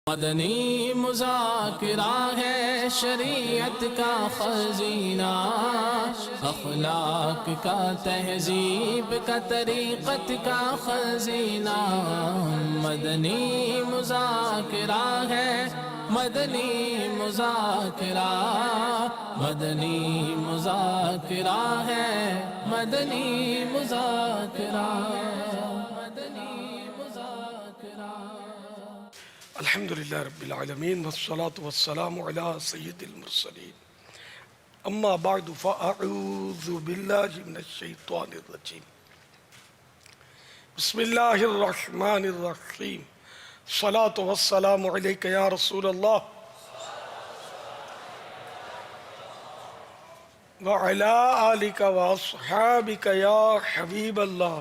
مدنی مذاکرہ ہے شریعت کا خزینہ، اخلاق کا تہذیب کا طریقت کا خزینہ۔ مدنی مذاکرہ ہے، مدنی مذاکرہ، مدنی مذاکرہ ہے، مدنی مذاکرہ، مدنی مذاکرہ۔ الحمدللہ رب العالمین والصلاة والسلام علی سید المرسلین، اما بعد فاعوذ باللہ من الشیطان الرجیم، بسم اللہ الرحمن الرحیم، الصلاة والسلام علیک یا رسول اللہ وعلی آلک واصحابک یا حبیب اللہ،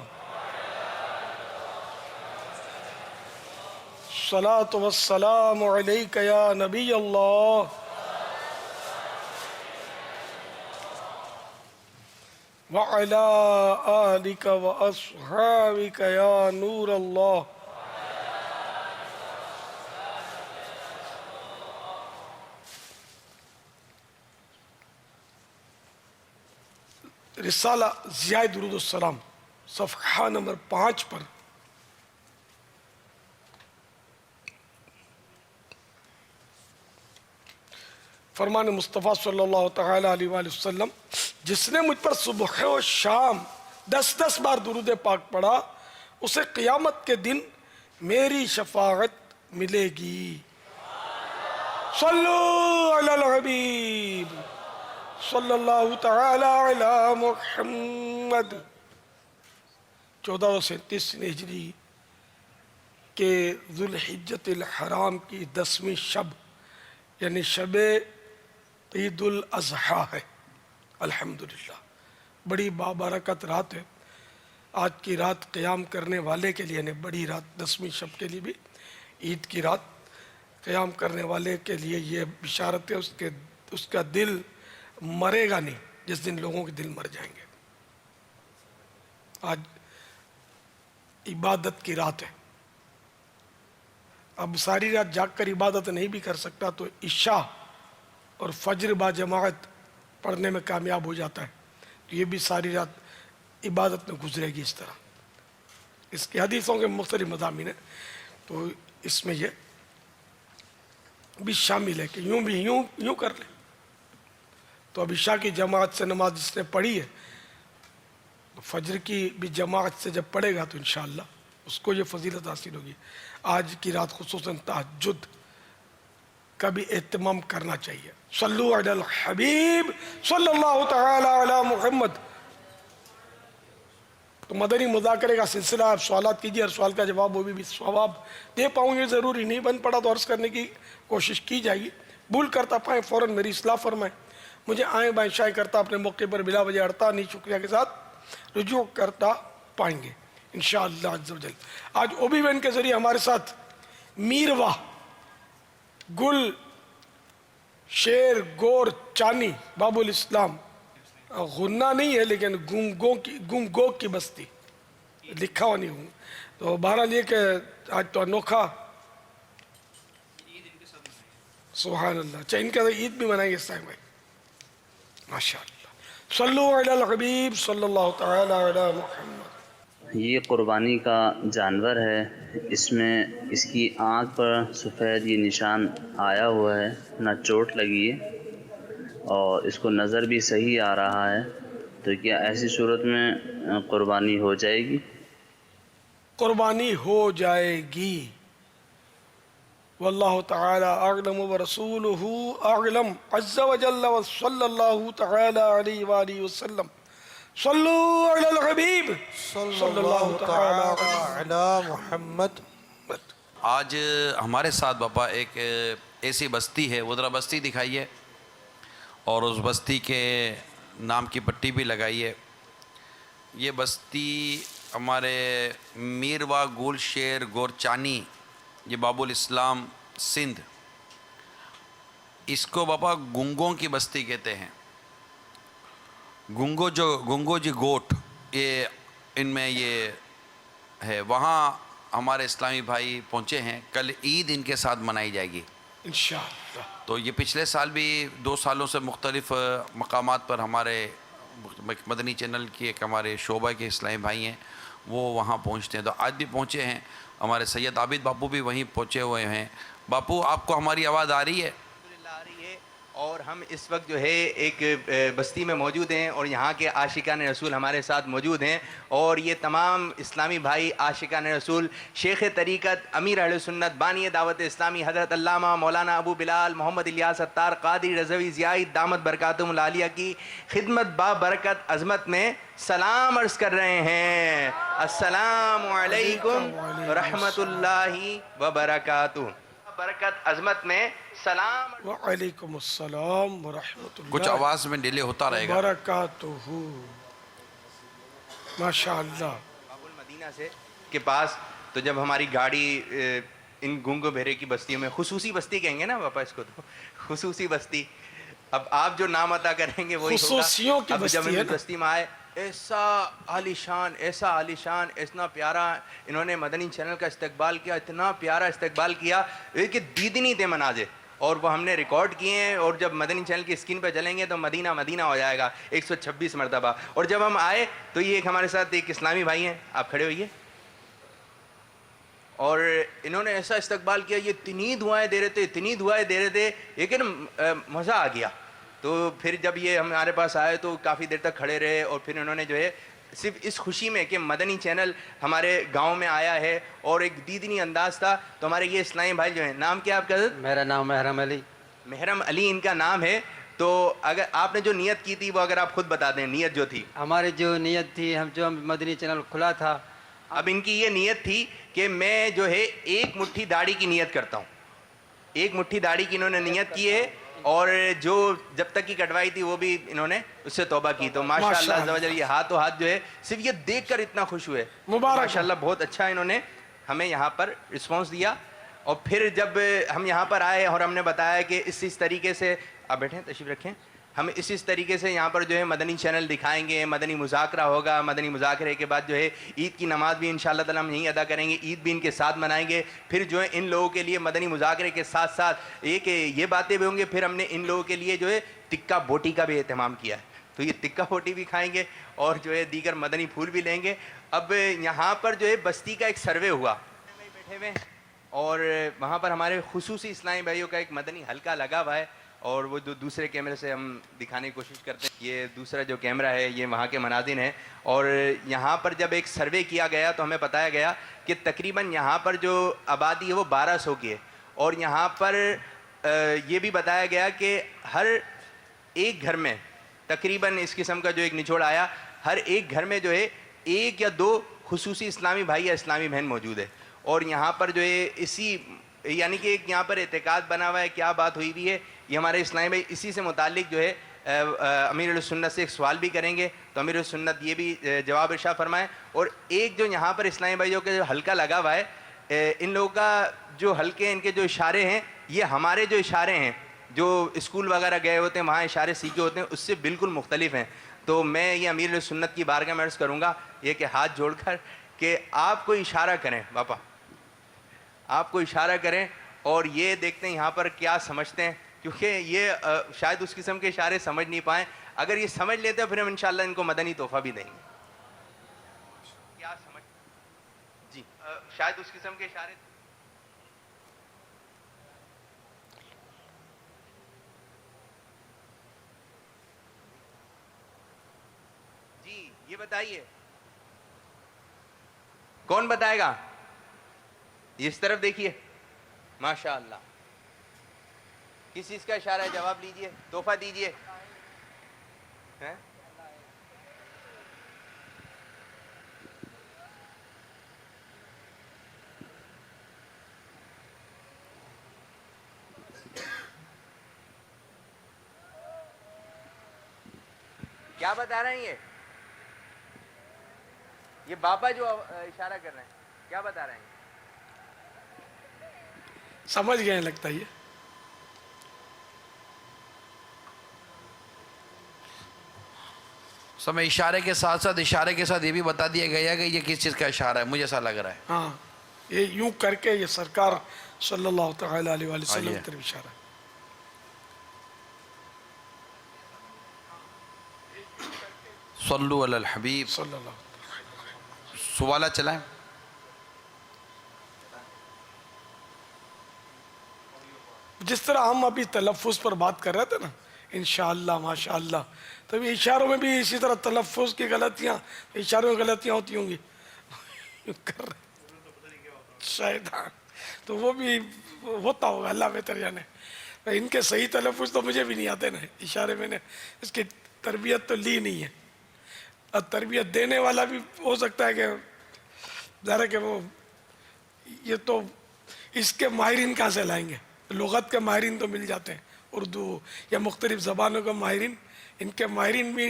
الصلاة والسلام علیک یا نبی اللہ وعلی آلک واصحابک یا نور اللہ۔ رسالہ ضیاء درود السلام صفحہ نمبر 5 پر فرمان مصطفیٰ صلی اللہ تعالیٰ علیہ وآلہ وسلم، جس نے مجھ پر صبح و شام 10 بار درود پاک پڑھا، اسے قیامت کے دن میری شفاعت ملے گی۔ صلو علی الحبیب صلی اللہ تعالیٰ علی محمد۔ 1437 ہجری کے ذوالحجۃ الحرام کی 10ویں شب یعنی شب عید الاضحیٰ ہے۔ الحمدللہ بڑی بابرکت رات ہے۔ آج کی رات قیام کرنے والے کے لیے، یعنی بڑی رات 10ویں شب کے لیے بھی، عید کی رات قیام کرنے والے کے لیے یہ بشارت ہے، اس کا دل مرے گا نہیں جس دن لوگوں کے دل مر جائیں گے۔ آج عبادت کی رات ہے۔ اب ساری رات جاگ کر عبادت نہیں بھی کر سکتا تو عشاء اور فجر با جماعت پڑھنے میں کامیاب ہو جاتا ہے، تو یہ بھی ساری رات عبادت میں گزرے گی۔ اس طرح اس کی حدیثوں کے مختلف مضامین ہیں، تو اس میں یہ بھی شامل ہے کہ یوں بھی یوں کر لیں۔ تو اب عشاء کی جماعت سے نماز جس نے پڑھی ہے، تو فجر کی بھی جماعت سے جب پڑھے گا تو انشاءاللہ اس کو یہ فضیلت حاصل ہوگی۔ آج کی رات خصوصاً تہجد کا بھی اہتمام کرنا چاہیے۔ صلو علی الحبیب صلی اللہ تعالی علی محمد۔ تو مدنی مذاکرے کا سلسلہ، آپ سوالات کیجئے، ہر سوال کا جواب وہ بھی ثواب دے پاؤں گے، ضروری نہیں بن پڑا تو عرض کرنے کی کوشش کی جائے گی۔ بھول کرتا پائیں فوراً میری اصلاح فرمائیں، مجھے آئیں بائیں شائع کرتا اپنے موقع پر بلا وجہ اڑتا نہیں، شکریہ کے ساتھ رجوع کرتا پائیں گے انشاءاللہ عز و جل۔ آج اوبی وین کے ذریعے ہمارے ساتھ میرواہ گل شیر گور چانی باب الاسلام، غنہ نہیں ہے لیکن گنگو کی بستی لکھا ہوا نہیں ہوں، تو بہرحال یہ کہ آج تو انوکھا، سبحان اللہ، اچھا ان کا عید بھی منائیں گے اس ٹائم بھائی، ماشاءاللہ۔ صلو علی الحبیب صلی اللہ تعالی علی محمد۔ یہ قربانی کا جانور ہے، اس میں اس کی آنکھ پر سفید یہ نشان آیا ہوا ہے، نہ چوٹ لگی ہے اور اس کو نظر بھی صحیح آ رہا ہے، تو کیا ایسی صورت میں قربانی ہو جائے گی؟ قربانی ہو جائے گی، واللہ تعالی اعلم ورسولہ اعلم عز و جل، وصلی اللہ تعالی علیہ وآلہ وسلم۔ صلو علی الحبیب صلی اللہ تعالی علی محمد۔ آج ہمارے ساتھ باپا ایک ایسی بستی ہے، وہ ذرا بستی دکھائیے اور اس بستی کے نام کی پٹی بھی لگائیے۔ یہ بستی ہمارے میرواہ گل شیر گورچانی، یہ باب الاسلام سندھ، اس کو باپا گنگوں کی بستی کہتے ہیں۔ گنگو جی گوٹ، یہ ان میں یہ ہے۔ وہاں ہمارے اسلامی بھائی پہنچے ہیں. کل عید ان کے ساتھ منائی جائے گی. انشاءاللہ. تو یہ پچھلے سال بھی 2 سالوں سے مختلف مقامات پر ہمارے مدنی چینل کی ایک ہمارے شعبہ کے اسلامی بھائی ہیں وہ وہاں پہنچتے ہیں. تو آج بھی پہنچے ہیں. ہمارے سید عابد باپو بھی وہیں پہنچے ہوئے ہیں. باپو آپ کو ہماری آواز آ رہی ہے؟ الحمدللہ آ رہی ہے. اور ہم اس وقت جو ہے ایک بستی میں موجود ہیں اور یہاں کے عاشقان رسول ہمارے ساتھ موجود ہیں. اور یہ تمام اسلامی بھائی عاشقان رسول شیخ طریقت امیر اہل سنت بانی دعوت اسلامی حضرت علامہ مولانا ابو بلال محمد الیاس اتار قادری رضوی زیائد دامت برکاتہم العالیہ کی خدمت با برکت عظمت میں سلام عرض کر رہے ہیں. السلام علیکم ورحمۃ اللہ وبرکاتہ. برکت عظمت میں سلام. وعلیکم السلام ورحمۃ اللہ کچھ آواز میں ڈیلے ہوتا رہے گا. برکاتہ. ماشاءاللہ. باب المدینہ سے کے پاس تو جب ہماری گاڑی ان گونگو بہرے کی بستیوں میں خصوصی بستی کہیں گے نا پاپا اس کو, تو خصوصی بستی, اب آپ جو نام عطا کریں گے وہی ہوگا. خصوصیوں کی اب جب بستی ہے ان نا. بستی میں آئے ایسا عالیشان اتنا پیارا انہوں نے مدنی چینل کا استقبال کیا, اتنا پیارا استقبال کیا کہ دید نہیں تھے مناظر. اور وہ ہم نے ریکارڈ کیے ہیں اور جب مدنی چینل کی اسکرین پہ چلیں گے تو مدینہ مدینہ ہو جائے گا 126 مرتبہ. اور جب ہم آئے تو یہ ایک ہمارے ساتھ ایک اسلامی بھائی ہیں, آپ کھڑے ہوئیے. اور انہوں نے ایسا استقبال کیا, یہ اتنی دعائیں دے رہے تھے لیکن مزہ آ گیا. تو پھر جب یہ ہمارے پاس آئے تو کافی دیر تک کھڑے رہے اور پھر انہوں نے جو ہے صرف اس خوشی میں کہ مدنی چینل ہمارے گاؤں میں آیا ہے اور ایک دیدنی انداز تھا. تو ہمارے یہ اسلامی بھائی جو ہیں, نام کیا آپ کا حضرت؟ میرا نام محرم علی. محرم علی ان کا نام ہے. تو اگر آپ نے جو نیت کی تھی وہ اگر آپ خود بتا دیں نیت جو تھی. ہماری جو نیت تھی, ہم مدنی چینل کھلا تھا. اب ان کی یہ نیت تھی کہ میں جو ہے 1 مٹھی داڑھی کی نیت کرتا ہوں. 1 مٹھی داڑھی کی انہوں نے نیت کی ہے اور جو جب تک کی کٹوائی تھی وہ بھی انہوں نے اس سے توبہ کی. تو ماشاءاللہ عز و جل یہ ہاتھ جو ہے صرف یہ دیکھ کر اتنا خوش ہوئے. ماشاءاللہ بہت اچھا انہوں نے ہمیں یہاں پر رسپانس دیا. اور پھر جب ہم یہاں پر آئے اور ہم نے بتایا کہ اس طریقے سے, آپ بیٹھیں تشریف رکھیں, ہم اس طریقے سے یہاں پر جو ہے مدنی چینل دکھائیں گے, مدنی مذاکرہ ہوگا. مدنی مذاکرے کے بعد جو ہے عید کی نماز بھی انشاءاللہ تعالیٰ ہم یہیں ادا کریں گے, عید بھی ان کے ساتھ منائیں گے. پھر جو ہے ان لوگوں کے لیے مدنی مذاکرے کے ساتھ ساتھ یہ باتیں بھی ہوں گے. پھر ہم نے ان لوگوں کے لیے جو ہے ٹکا بوٹی کا بھی اہتمام کیا ہے. تو یہ ٹکا بوٹی بھی کھائیں گے اور جو ہے دیگر مدنی پھول بھی لیں گے. اب یہاں پر جو ہے بستی کا ایک سروے ہوا, بیٹھے ہوئے, اور وہاں پر ہمارے خصوصی اسلامی بھائیوں کا ایک مدنی حلقہ لگا ہوا ہے. اور وہ جو دوسرے کیمرے سے ہم دکھانے کی کوشش کرتے ہیں, یہ دوسرا جو کیمرہ ہے یہ وہاں کے مناظر ہیں. اور یہاں پر جب ایک سروے کیا گیا تو ہمیں بتایا گیا کہ تقریباً یہاں پر جو آبادی ہے وہ 1200 کی ہے. اور یہاں پر یہ بھی بتایا گیا کہ ہر ایک گھر میں تقریباً اس قسم کا جو ایک نچوڑ آیا, ہر ایک گھر میں جو ہے 1 یا 2 خصوصی اسلامی بھائی یا اسلامی بہن موجود ہے. اور یہاں پر جو ہے اسی یعنی کہ ایک یہاں پر اعتقاد بنا ہوا ہے, کیا بات ہوئی بھی ہے یہ ہمارے اسلامی بھائی اسی سے متعلق جو ہے امیر السنت سے ایک سوال بھی کریں گے. تو امیر السنت یہ بھی جواب ارشاد فرمائیں. اور ایک جو یہاں پر اسلامی بھائیوں کے جو حلقہ لگا ہوا ہے, ان لوگوں کا جو حلقے ان کے جو اشارے ہیں یہ ہمارے جو اشارے ہیں جو اسکول وغیرہ گئے ہوتے ہیں وہاں اشارے سیکھے ہوتے ہیں اس سے بالکل مختلف ہیں. تو میں یہ امیر السنت کی بارگاہ میں عرض کروں گا یہ کہ ہاتھ جوڑ کر کہ آپ کو اشارہ کریں, باپا آپ کو اشارہ کریں اور یہ دیکھتے ہیں یہاں پر کیا سمجھتے ہیں, کیونکہ یہ شاید اس قسم کے اشارے سمجھ نہیں پائیں. اگر یہ سمجھ لیتے ہیں پھر ہم انشاءاللہ ان کو مدنی تحفہ بھی دیں گے. کیا سمجھ جی شاید اس قسم کے اشارے جی یہ بتائیے کون بتائے گا؟ اس طرف دیکھیے, ماشاءاللہ کس چیز کا اشارہ ہے؟ جواب لیجئے, تحفہ دیجئے. کیا بتا رہے ہیں یہ بابا جو اشارہ کر رہے ہیں کیا بتا رہے ہیں؟ سمجھ گئے لگتا ہے. سب اشارے کے ساتھ یہ بھی بتا دیا گیا کہ یہ کس چیز کا اشارہ ہے, مجھے ایسا لگ رہا ہے. ہاں یہ یوں کر کے یہ سرکار صلی اللہ تعالی علیہ وآلہ وسلم آئیے۔ کی طرف اشارہ ہے. صلو علی الحبیب. صلی اللہ. سوالہ چلائیں. جس طرح ہم ابھی تلفظ پر بات کر رہے تھے نا، انشاءاللہ ماشاءاللہ، تو اشاروں میں بھی اسی طرح تلفظ کی غلطیاں، اشاروں میں غلطیاں ہوتی ہوں گی کر رہے شاید، ہاں تو وہ بھی ہوتا ہوگا، اللہ بہتر جانے. ان کے صحیح تلفظ تو مجھے بھی نہیں آتے نا، اشارے میں نے اس کی تربیت تو لی نہیں ہے، اور تربیت دینے والا بھی ہو سکتا ہے کہ ظاہر ہے کہ وہ یہ تو اس کے ماہرین کہاں سے لائیں گے؟ لغت کے ماہرین تو مل جاتے ہیں، اردو یا مختلف زبانوں کے ماہرین، ان کے ماہرین بھی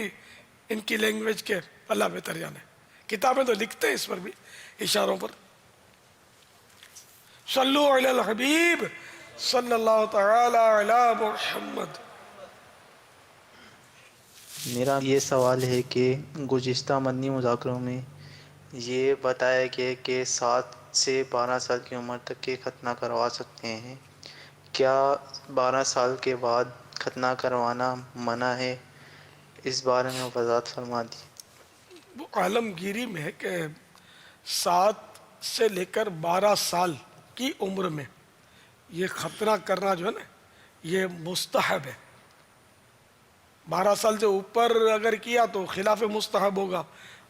ان کی لینگویج کے اللہ بہتر جانے. کتابیں تو لکھتے ہیں اس پر بھی، اشاروں پر. صلو علی الحبیب صلی اللہ تعالی علی محمد. میرا یہ سوال ہے کہ گزشتہ مدنی مذاکروں میں یہ بتایا گیا کہ 7 سے 12 سال کی عمر تک کے ختنہ کروا سکتے ہیں. کیا 12 سال کے بعد ختنہ کروانا منع ہے؟ اس بارے میں وضاحت فرما دی. وہ عالمگیری میں ہے کہ 7 سے لے کر 12 سال کی عمر میں یہ ختنہ کرنا جو ہے نا یہ مستحب ہے. 12 سال سے اوپر اگر کیا تو خلاف مستحب ہوگا،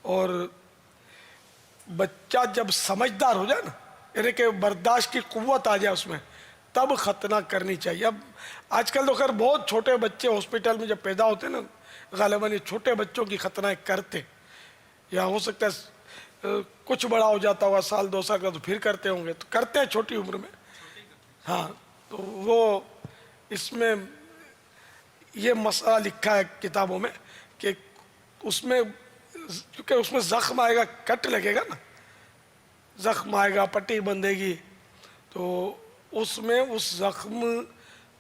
اور بچہ جب سمجھدار ہو جائے نا، یعنی کہ برداشت کی قوت آ جائے اس میں، تب ختنہ کرنی چاہیے. اب آج کل تو خیر بہت چھوٹے بچے ہاسپٹل میں جب پیدا ہوتے ہیں نا، غالباً یہ چھوٹے بچوں کی ختنہ کرتے، یا ہو سکتا ہے کچھ بڑا ہو جاتا ہوا 1-2 سال کا تو پھر کرتے ہوں گے، تو کرتے ہیں چھوٹی عمر میں. ہاں تو وہ اس میں یہ مسئلہ لکھا ہے کتابوں میں کہ اس میں کیونکہ اس میں زخم آئے گا، کٹ لگے گا نا، زخم آئے گا، پٹی بندھے گی، تو اس میں اس زخم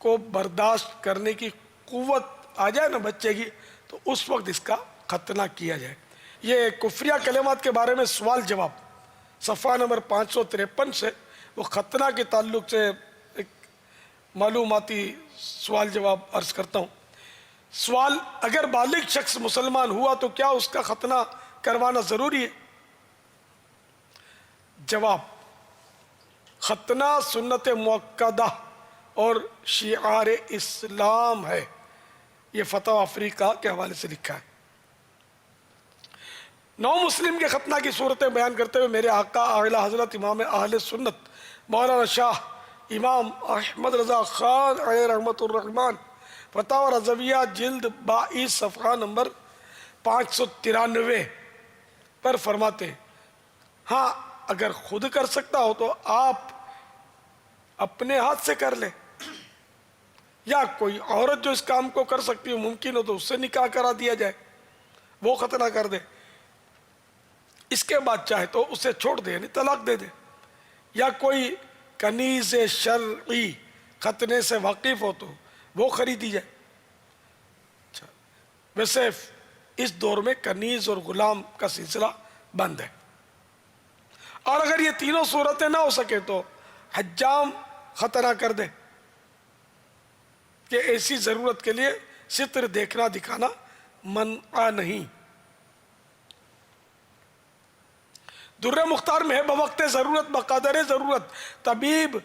کو برداشت کرنے کی قوت آ جائے نا بچے کی، تو اس وقت اس کا ختنہ کیا جائے. یہ کفریہ کلمات کے بارے میں سوال جواب صفحہ نمبر 553 سے وہ ختنہ کے تعلق سے ایک معلوماتی سوال جواب عرض کرتا ہوں. سوال: اگر بالغ شخص مسلمان ہوا تو کیا اس کا ختنہ کروانا ضروری ہے؟ جواب: ختنہ سنت مؤکدہ اور شعار اسلام ہے. یہ فتح افریقہ کے حوالے سے لکھا ہے. 9 مسلم کے ختنہ کی صورتیں بیان کرتے ہوئے میرے آقا اعلی حضرت امام اہل سنت مولانا شاہ امام احمد رضا خان علیہ رحمت الرحمن فتاوی رضویہ جلد 22 صفحہ نمبر 593 پر فرماتے ہیں: ہاں اگر خود کر سکتا ہو تو آپ اپنے ہاتھ سے کر لے، یا کوئی عورت جو اس کام کو کر سکتی ہو ممکن ہو تو اس سے نکاح کرا دیا جائے، وہ ختنہ کر دے. اس کے بعد چاہے تو اسے چھوڑ دے، یعنی طلاق دے دے. یا کوئی کنیز شرعی ختنے سے واقف ہو تو وہ خریدی جائے. اچھا، ویسے اس دور میں کنیز اور غلام کا سلسلہ بند ہے. اور اگر یہ تینوں صورتیں نہ ہو سکے تو حجام ختنہ کر دے، کہ ایسی ضرورت کے لیے ستر دیکھنا دکھانا منع نہیں. در مختار میں ہے: بوقت ضرورت بقدر ضرورت طبیب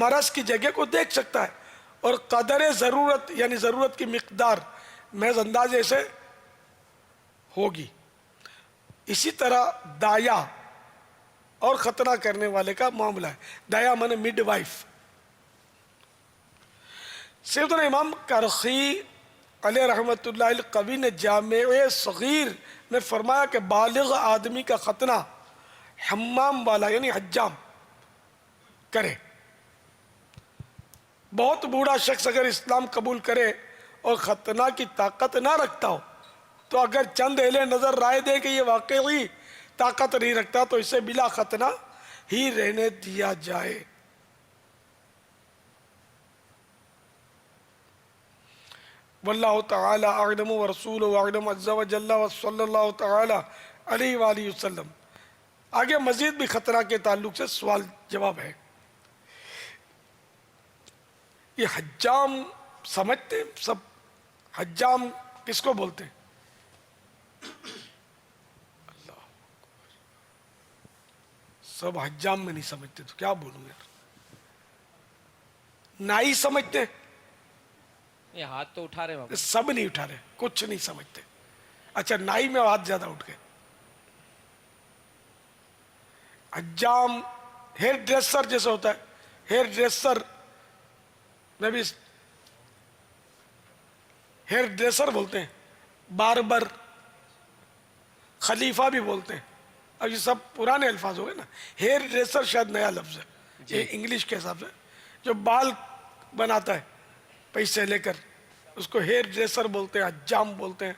مرض کی جگہ کو دیکھ سکتا ہے، اور قدر ضرورت یعنی ضرورت کی مقدار محض اندازے سے ہوگی. اسی طرح دایا اور ختنہ کرنے والے کا معاملہ ہے. دایا مانے مڈ وائف. سیدنا امام کرخی علیہ رحمت اللہ القوی نے جامع صغیر میں فرمایا کہ بالغ آدمی کا ختنہ حمام والا یعنی حجام کرے. بہت بوڑھا شخص اگر اسلام قبول کرے اور ختنہ کی طاقت نہ رکھتا ہو تو اگر چند اہل نظر رائے دے کہ یہ واقعی طاقت نہیں رکھتا تو اسے بلا ختنہ ہی رہنے دیا جائے. واللہ تعالی اعلم ورسولہ اعلم عز وجل وصلی اللہ تعالی علیہ وآلہ وسلم. آگے مزید بھی خطرہ کے تعلق سے سوال جواب ہے. یہ حجام سمجھتے ہیں سب؟ حجام کس کو بولتے ہیں؟ اللہ، سب حجام میں نہیں سمجھتے تو کیا بولوں یار. نائی سمجھتے ہیں؟ یہ ہاتھ تو اٹھا رہے ہیں. سب نہیں اٹھا رہے، کچھ نہیں سمجھتے. اچھا نائی میں ہاتھ زیادہ اٹھ گئے. حجام ہیئر ڈریسر جیسا ہوتا ہے، ہیئر ڈریسر میں بھی ہیئر ڈریسر بولتے ہیں، باربر، خلیفہ بھی بولتے ہیں. اب یہ سب پرانے الفاظ ہو گئے نا. ہیئر ڈریسر شاید نیا لفظ ہے یہ انگلش کے حساب سے. جو بال بناتا ہے پیسے لے کر اس کو ہیئر ڈریسر بولتے ہیں، حجام بولتے ہیں.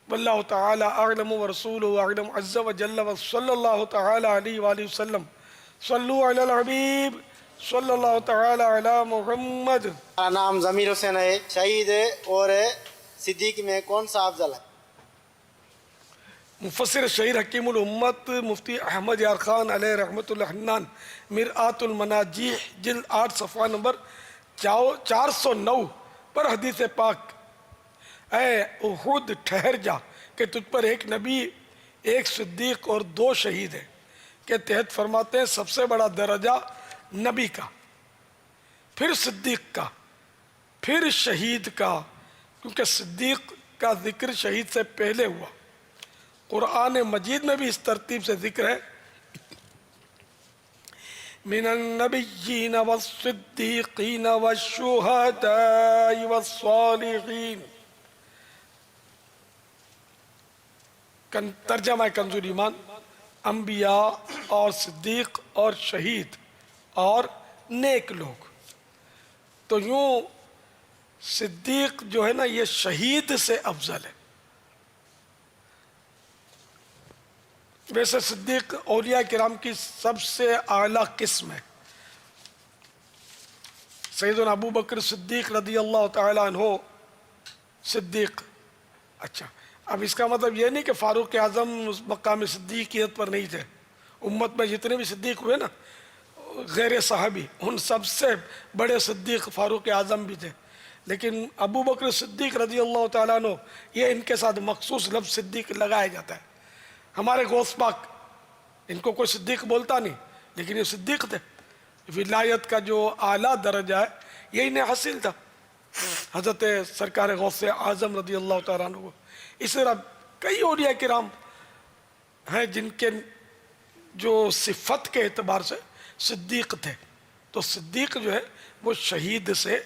واللہ تعالی اعلم ورسولہ اعلم عز وجل وصلی اللہ تعالی علیہ وآلہ وسلم. صلو علی الحبیب صلی اللہ تعالی علی محمد. میرا نام ضمیر حسین ہے. شہید اور صدیق میں کون سا افضل ہے؟ مفسر شہیر حکیم الامت مفتی احمد یار خان علیہ رحمت اللہ حنان مرآت المناجیح جلد 8 صفحہ نمبر 409 پر حدیث پاک اے احد ٹھہر جا کہ تجھ پر ایک نبی، ایک صدیق اور 2 شہید ہیں کے تحت فرماتے ہیں سب سے بڑا درجہ نبی کا، پھر صدیق کا، پھر شہید کا، کیونکہ صدیق کا ذکر شہید سے پہلے ہوا. قرآن مجید میں بھی اس ترتیب سے ذکر ہے من النبیین والصدیقین والشہداء والصالحین. ترجمہ کنز ایمان، انبیاء اور صدیق اور شہید اور نیک لوگ. تو یوں صدیق جو ہے نا یہ شہید سے افضل ہے. ویسے صدیق اولیاء کرام کی سب سے اعلیٰ قسم ہے. سیدنا ابو بکر صدیق رضی اللہ تعالیٰ عنہ صدیق. اچھا اب اس کا مطلب یہ نہیں کہ فاروق اعظم اس مقام صدیقیت پر نہیں تھے. امت میں جتنے بھی صدیق ہوئے نا غیر صحابی، ان سب سے بڑے صدیق فاروق اعظم بھی تھے. لیکن ابو بکر صدیق رضی اللہ تعالیٰ عنہ یہ ان کے ساتھ مخصوص لفظ صدیق لگایا جاتا ہے. ہمارے غوث پاک ان کو کوئی صدیق بولتا نہیں لیکن یہ صدیق تھے. ولایت کا جو اعلیٰ درجہ ہے یہ انہیں حاصل تھا حضرت سرکار غوث اعظم رضی اللہ تعالیٰ عنہ کو. اس طرح کئی اولیاء کرام ہیں جن کے جو صفت کے اعتبار سے صدیق تھے. تو صدیق جو ہے وہ شہید سے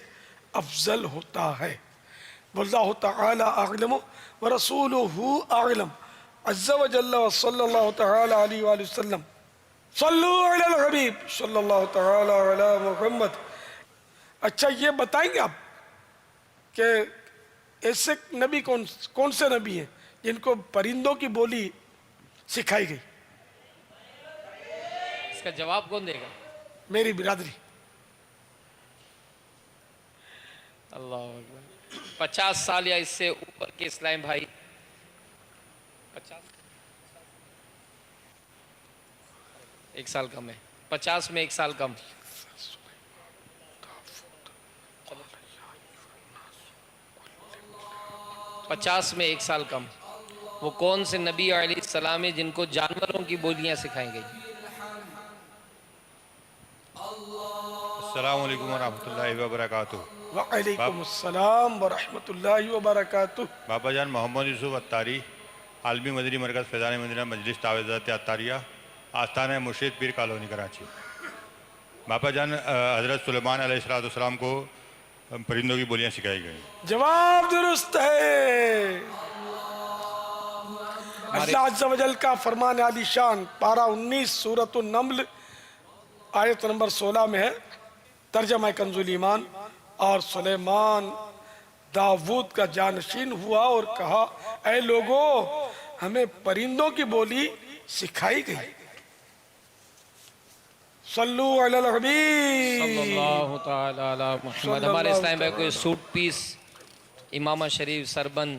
افضل ہوتا ہے. واللہ تعالی اعلم ورسولہ اعلم عز وجل وصلی اللہ تعالی علیہ وآلہ وسلم. صلو علی الحبیب صلی اللہ تعالی علی محمد. اچھا یہ بتائیں گے آپ کہ ایسے نبی کون سے نبی ہیں جن کو پرندوں کی بولی سکھائی گئی؟ اس کا جواب کون دے گا؟ میری برادری. اللہ اکبر. 50 سال یا اس سے اوپر کے اسلام بھائی 50 ایک سال کم ہے. 50 میں 1 سال کم. چلو 50 میں 1 سال کم. وہ کون سے نبی علیہ السلام ہیں جن کو جانوروں کی بولیاں سکھائی گئی؟ السلام علیکم ورحمۃ اللہ وبرکاتہ. وعلیکم السلام ورحمۃ اللہ وبرکاتہ. باپا جان محمد یوسف اتاری، عالمی مدنی مرکز فیضان مدینہ مجلس تعویذات اتاریہ، آستانہ مرشد پیر کالونی کراچی. باپا جان حضرت سلیمان علیہ السلام کو پرندوں کی بولیاں سکھائی گئی. جواب درست ہے. اللہ عز و جل کا فرمان عالی شان پارہ 19 سورۃ النمل آیت نمبر 16 میں ہے. ترجمہ کنز ایمان. اور سلیمان داود کا جانشین ہوا اور کہا اے لوگو ہمیں پرندوں کی بولی سکھائی گئی. صلو علی الحبیب صلی اللہ تعالی علی محمد. ہمارے اسلام بھائی کوئی سوٹ پیس، امامہ شریف، سربند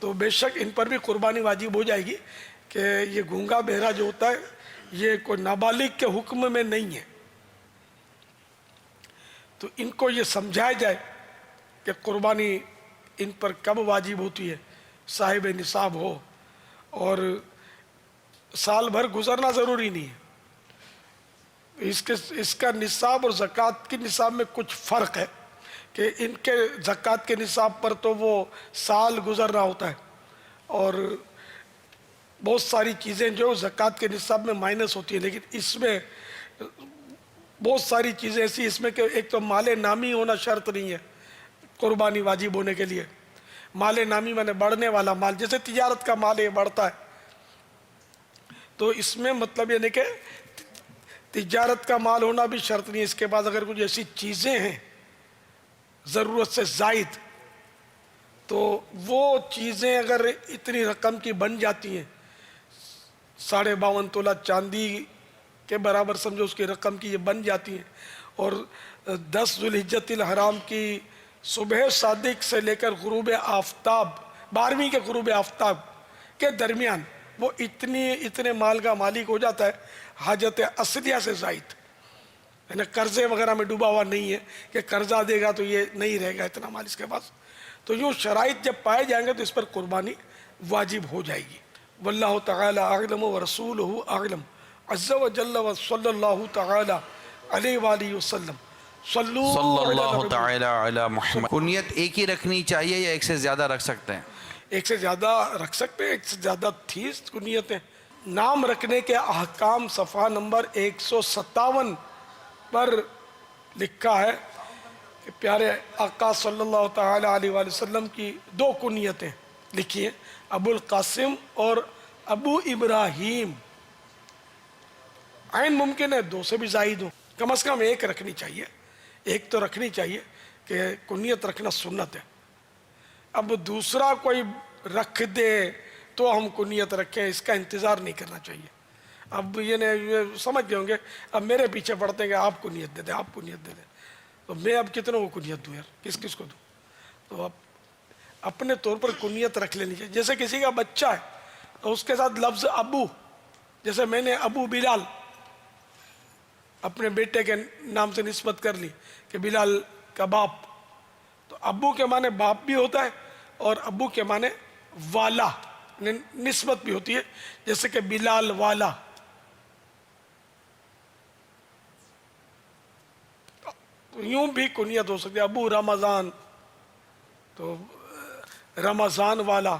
تو بے شک ان پر بھی قربانی واجب ہو جائے گی کہ یہ گونگا بہرا جو ہوتا ہے یہ کوئی نابالغ کے حکم میں نہیں ہے، تو ان کو یہ سمجھایا جائے کہ قربانی ان پر کب واجب ہوتی ہے، صاحب نصاب ہو، اور سال بھر گزرنا ضروری نہیں ہے۔ اس کا نصاب اور زکوٰۃ کے نصاب میں کچھ فرق ہے کہ ان کے زکوٰۃ کے نصاب پر تو وہ سال گزرنا ہوتا ہے، اور بہت ساری چیزیں جو زکوٰۃ کے نصاب میں مائنس ہوتی ہیں، لیکن اس میں بہت ساری چیزیں ایسی اس میں کہ ایک تو مال نامی ہونا شرط نہیں ہے قربانی واجب ہونے کے لیے۔ مال نامی میں نے بڑھنے والا مال، جیسے تجارت کا مال یہ بڑھتا ہے، تو اس میں مطلب یہ نہیں کہ تجارت کا مال ہونا بھی شرط نہیں ہے، اس کے بعد اگر کچھ ایسی چیزیں ہیں ضرورت سے زائد، تو وہ چیزیں اگر اتنی رقم کی بن جاتی ہیں، 52.5 تولہ چاندی کے برابر سمجھو اس کی رقم کی یہ بن جاتی ہیں، اور 10 ذوالحجۃ الحرام کی صبح صادق سے لے کر غروب آفتاب، 12ویں کے غروب آفتاب کے درمیان وہ اتنے مال کا مالک ہو جاتا ہے حاجت اصلیہ سے زائد، یعنی قرضے وغیرہ میں ڈوبا ہوا نہیں ہے کہ قرضہ دے گا تو یہ نہیں رہے گا اتنا مال اس کے پاس۔ تو یوں شرائط جب پائے جائیں گے تو اس پر قربانی واجب ہو جائے گی۔ واللہ تعالی اعلم ورسولہ اعلم عز وجل وصلی اللہ تعالی علیہ وآلہ وسلم۔ صلی اللہ تعالی علی محمد۔ کنیت ایک ہی رکھنی چاہیے یا ایک سے زیادہ رکھ سکتے ہیں؟ ایک سے زیادہ رکھ سکتے ہیں، ایک سے زیادہ تھی کنیتیں۔ نام رکھنے کے احکام صفحہ نمبر 157 پر لکھا ہے کہ پیارے آقا صلی اللہ تعالی علیہ وآلہ وسلم کی 2 کنیتیں لکھی ہیں، ابو القاسم اور ابو ابراہیم۔ عین ممکن ہے 2 سے بھی زائد ہوں، کم از کم ایک رکھنی چاہیے، ایک تو رکھنی چاہیے کہ کنیت رکھنا سنت ہے۔ اب دوسرا کوئی رکھ دے تو ہم کنیت رکھیں، اس کا انتظار نہیں کرنا چاہیے۔ اب یہ سمجھ گئے ہوں گے، اب میرے پیچھے پڑتے ہیں کہ آپ کنیت دے دیں، آپ کنیت دے دیں، تو میں اب کتنوں کو کنیت دوں یار، کس کس کو دوں؟ تو اب اپنے طور پر کنیت رکھ لینی چاہیے۔ جیسے کسی کا بچہ ہے تو اس کے ساتھ لفظ ابو، جیسے میں نے ابو بلال اپنے بیٹے کے نام سے نسبت کر لی کہ بلال کا باپ، تو ابو کے معنی باپ بھی ہوتا ہے اور ابو کے معنی والا نسبت بھی ہوتی ہے، جیسے کہ بلال والا۔ یوں بھی کنیت ہو سکتی ہے، ابو رمضان تو رمضان والا۔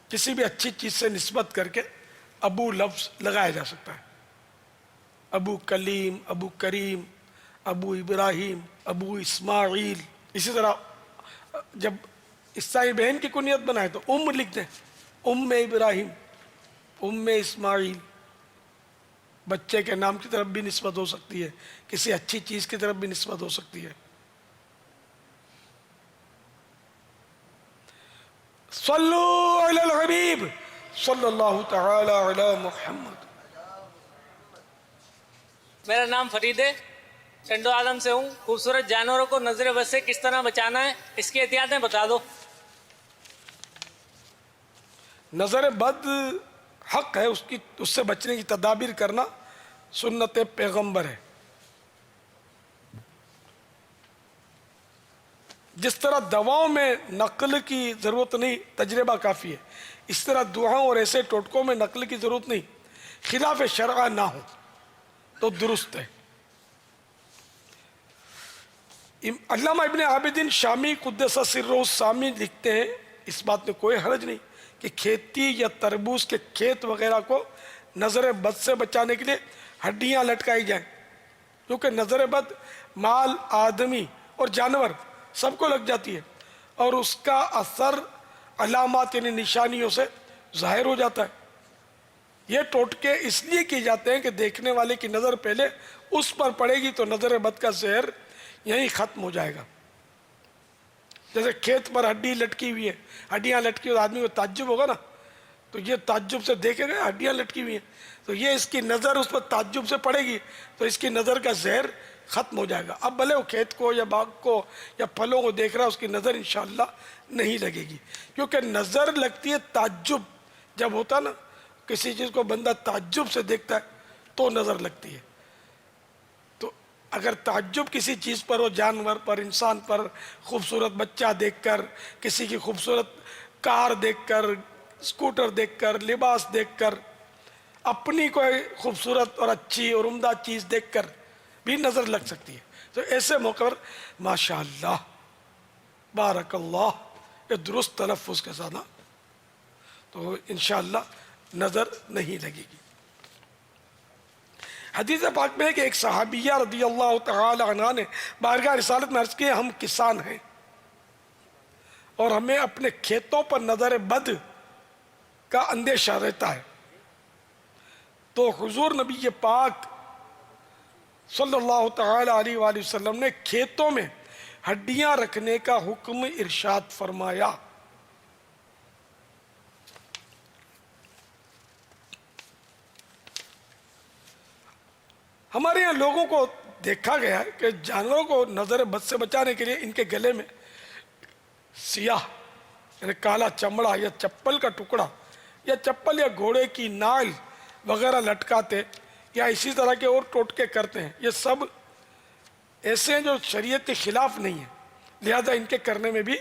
کسی بھی اچھی چیز سے نسبت کر کے ابو لفظ لگایا جا سکتا ہے، ابو کلیم، ابو کریم، ابو ابراہیم، ابو اسماعیل۔ اسی طرح جب عیسائی بہن کی کنیت بنائے تو لکھ دیں، ابراہیم، اسماعیل۔ بچے کے نام کی طرف بھی نسبت ہو سکتی ہے، کسی اچھی چیز کی طرف بھی نسبت ہو سکتی ہے۔ صلو علی الحبیب صلی اللہ تعالی علی محمد۔ میرا نام فرید ہے، ٹنڈو عالم سے ہوں۔ خوبصورت جانوروں کو نظر بد سے کس طرح بچانا ہے، اس کی احتیاطیں بتا دو۔ نظر بد حق ہے، اس سے بچنے کی تدابیر کرنا سنت پیغمبر ہے۔ جس طرح دواؤں میں نقل کی ضرورت نہیں، تجربہ کافی ہے، اس طرح دعاؤں اور ایسے ٹوٹکوں میں نقل کی ضرورت نہیں، خلاف شرع نہ ہو تو درست ہے۔ علامہ ابن عابدین شامی قدس سرہ السامی لکھتے ہیں، اس بات میں کوئی حرج نہیں کہ کھیتی یا تربوز کے کھیت وغیرہ کو نظر بد سے بچانے کے لیے ہڈیاں لٹکائی جائیں، کیونکہ نظر بد مال، آدمی اور جانور سب کو لگ جاتی ہے، اور اس کا اثر علامات یعنی نشانیوں سے ظاہر ہو جاتا ہے۔ یہ ٹوٹکے اس لیے کیے جاتے ہیں کہ دیکھنے والے کی نظر پہلے اس پر پڑے گی تو نظر بد کا زہر یہیں ختم ہو جائے گا۔ جیسے کھیت پر ہڈی لٹکی ہوئی ہے، ہڈیاں لٹکی ہوئی، آدمی کو تعجب ہوگا نا، تو یہ تعجب سے دیکھے گا ہڈیاں لٹکی ہوئی ہیں، تو یہ اس کی نظر اس پر تعجب سے پڑے گی تو اس کی نظر کا زہر ختم ہو جائے گا. اب بھلے وہ کھیت کو یا باغ کو یا پھلوں کو دیکھ رہا ہے، اس کی نظر انشاءاللہ نہیں لگے گی، کیونکہ نظر لگتی ہے تعجب. جب ہوتا نا کسی چیز کو بندہ تعجب سے دیکھتا ہے تو نظر لگتی ہے. تو اگر تعجب کسی چیز پر ہو، جانور پر، انسان پر، خوبصورت بچہ دیکھ کر، کسی کی خوبصورت کار دیکھ کر، اسکوٹر دیکھ کر، لباس دیکھ کر، اپنی کوئی خوبصورت اور اچھی اور عمدہ چیز دیکھ کر بھی نظر لگ سکتی ہے. تو ایسے موقع پر ماشاءاللہ بارک اللہ، یہ درست تلفظ کے ساتھ، تو انشاءاللہ نظر نہیں لگے گی. حدیث پاک میں ہے کہ ایک صحابیہ رضی اللہ تعالی عنہ نے بارگاہ رسالت میں عرض کی، ہم کسان ہیں اور ہمیں اپنے کھیتوں پر نظر بد کا اندیشہ رہتا ہے. تو حضور نبی پاک صلی اللہ تعالی علیہ وآلہ وسلم نے کھیتوں میں ہڈیاں رکھنے کا حکم ارشاد فرمایا. ہمارے یہاں لوگوں کو دیکھا گیا ہے کہ جانوروں کو نظر بد سے بچانے کے لیے ان کے گلے میں سیاہ یعنی کالا چمڑا یا چپل کا ٹکڑا یا چپل یا گھوڑے کی نال وغیرہ لٹکاتے یا اسی طرح کے اور ٹوٹکے کرتے ہیں. یہ سب ایسے ہیں جو شریعت کے خلاف نہیں ہیں، لہذا ان کے کرنے میں بھی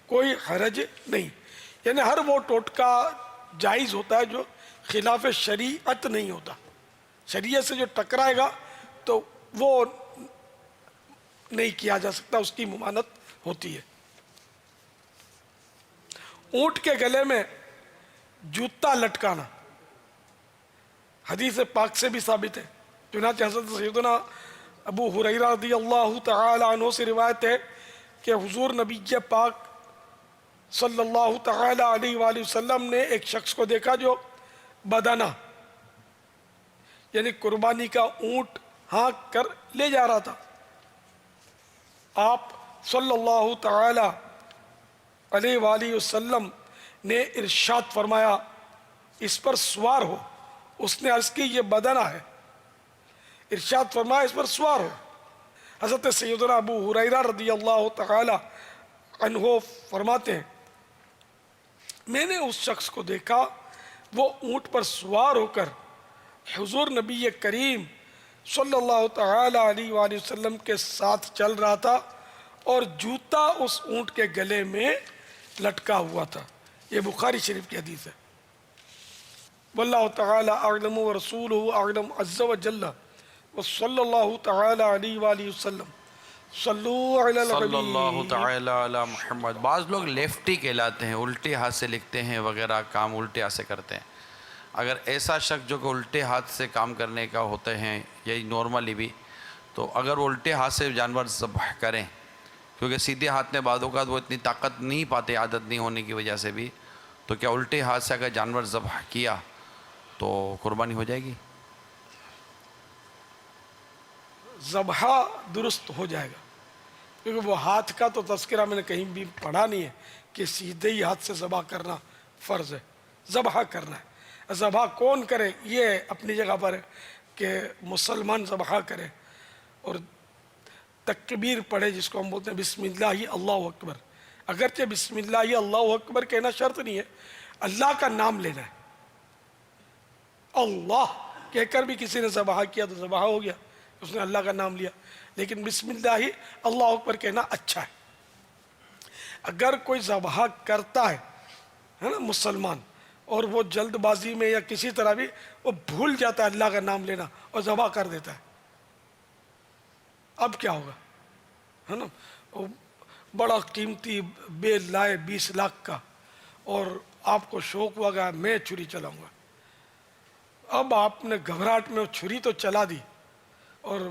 کوئی حرج نہیں. یعنی ہر وہ ٹوٹکا جائز ہوتا ہے جو خلاف شریعت نہیں ہوتا. شریعت سے جو ٹکرائے گا تو وہ نہیں کیا جا سکتا، اس کی ممانعت ہوتی ہے. اونٹ کے گلے میں جوتا لٹکانا حدیث پاک سے بھی ثابت ہے. چنانچہ حضرت سیدنا ابو ہریرہ رضی اللہ تعالی عنہ سے روایت ہے کہ حضور نبی پاک صلی اللہ تعالی علیہ وآلہ وسلم نے ایک شخص کو دیکھا جو بدنہ یعنی قربانی کا اونٹ ہانک کر لے جا رہا تھا. آپ صلی اللہ تعالی علیہ وآلہ وسلم نے ارشاد فرمایا، اس پر سوار ہو. اس نے عرض کی یہ بدنہ ہے. ارشاد فرمایا اس پر سوار ہو. حضرت سیدنا ابو ہریرہ رضی اللہ تعالی عنہ فرماتے ہیں میں نے اس شخص کو دیکھا وہ اونٹ پر سوار ہو کر حضور نبی کریم صلی اللہ تعالی علیہ وآلہ وسلم کے ساتھ چل رہا تھا اور جوتا اس اونٹ کے گلے میں لٹکا ہوا تھا. یہ بخاری شریف کی حدیث ہے. واللہ تعالی اعلم ورسولہ اعلم عز وجل وصلی اللہ تعالی علیہ وآلہ وسلم. صلو علی صلی اللہ الحبیب. تعالی علی محمد. بعض لوگ لیفٹی کہلاتے ہیں، الٹے ہاتھ سے لکھتے ہیں وغیرہ، کام الٹے ہاتھ سے کرتے ہیں. اگر ایسا شخص جو کہ الٹے ہاتھ سے کام کرنے کا ہوتے ہیں یہی نارملی بھی، تو اگر وہ الٹے ہاتھ سے جانور ذبح کریں، کیونکہ سیدھے ہاتھ میں بعض اوقات وہ اتنی طاقت نہیں پاتے عادت نہیں ہونے کی وجہ سے بھی، تو کیا الٹے ہاتھ سے اگر جانور ذبح کیا تو قربانی ہو جائے گی؟ ذبح درست ہو جائے گا، کیونکہ وہ ہاتھ کا تو تذکرہ میں نے کہیں بھی پڑھا نہیں ہے کہ سیدھے ہی ہاتھ سے ذبح کرنا فرض ہے. ذبح کرنا ہے. ذبح کون کرے یہ اپنی جگہ پر ہے کہ مسلمان ذبح کرے اور تکبیر پڑھے، جس کو ہم بولتے ہیں بسم اللہ اللہ اکبر. اگرچہ بسم اللہ اللہ اکبر کہنا شرط نہیں ہے، اللہ کا نام لینا ہے. اللہ کہہ کر بھی کسی نے ذبح کیا تو ذبح ہو گیا، اس نے اللہ کا نام لیا. لیکن بسم اللہ اللہ اکبر کہنا اچھا ہے. اگر کوئی ذبح کرتا ہے نا مسلمان، اور وہ جلد بازی میں یا کسی طرح بھی وہ بھول جاتا ہے اللہ کا نام لینا اور ذبح کر دیتا ہے، اب کیا ہوگا؟ ہے نا، وہ بڑا قیمتی بیل لائے 20 لاکھ کا اور آپ کو شوق ہوا گیا میں چھری چلاؤں گا. اب آپ نے گھبراہٹ میں وہ چھری تو چلا دی اور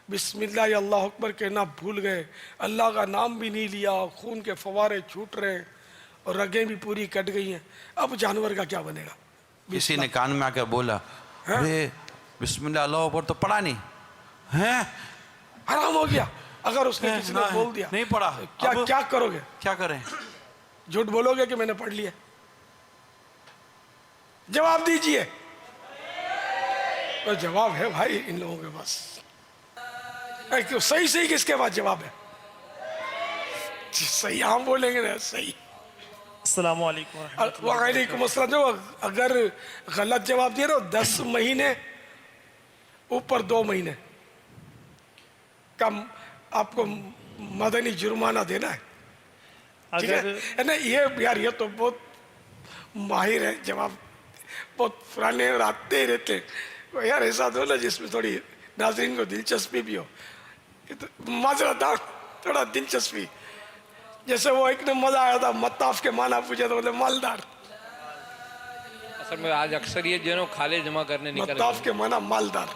بسم اللہ اللہ اکبر کہنا بھول گئے، اللہ کا نام بھی نہیں لیا، خون کے فوارے چھوٹ رہے ہیں اور رگیں بھی پوری کٹ گئی ہیں. اب جانور کا کیا بنے گا؟ کسی نے کان میں آ کے بولا ارے بسم اللہ اللہ اکبر تو پڑھا نہیں ہے، حرام ہو گیا. اگر اس نے کسی نے بول دیا نہیں پڑھا، کیا کرو گے؟ کیا کریں؟ جھوٹ بولو گے کہ میں نے پڑھ لیا؟ جواب دیجئے. تو جواب ہے بھائی ان لوگوں کے پاس. صحیح صحیح کس کے بعد جواب ہے؟ صحیح ہم بولیں گے نا صحیح. السلام علیکم. وعلیکم السلام. جو اگر غلط جواب دے رہے ہو 10 مہینے اوپر 2 مہینے کم آپ کو مدنی جرمانہ دینا ہے. ٹھیک ہے نا. یہ یار یہ تو بہت ماہر ہے جواب, بہت پرانے اور آتے ہی رہتے ہیں یار. ایسا دو نا جس میں تھوڑی ناظرین کو دلچسپی بھی ہو. معذرت تھوڑا دلچسپی, جیسے وہ ایک نے مزہ آیا تھا مطاف کے معنی پوچھے تو بولے مالدار. اصل میں آج اکثریت جو ہے نا کھالے جمع کرنے نکل گئے. مطاف کے معنی مالدار.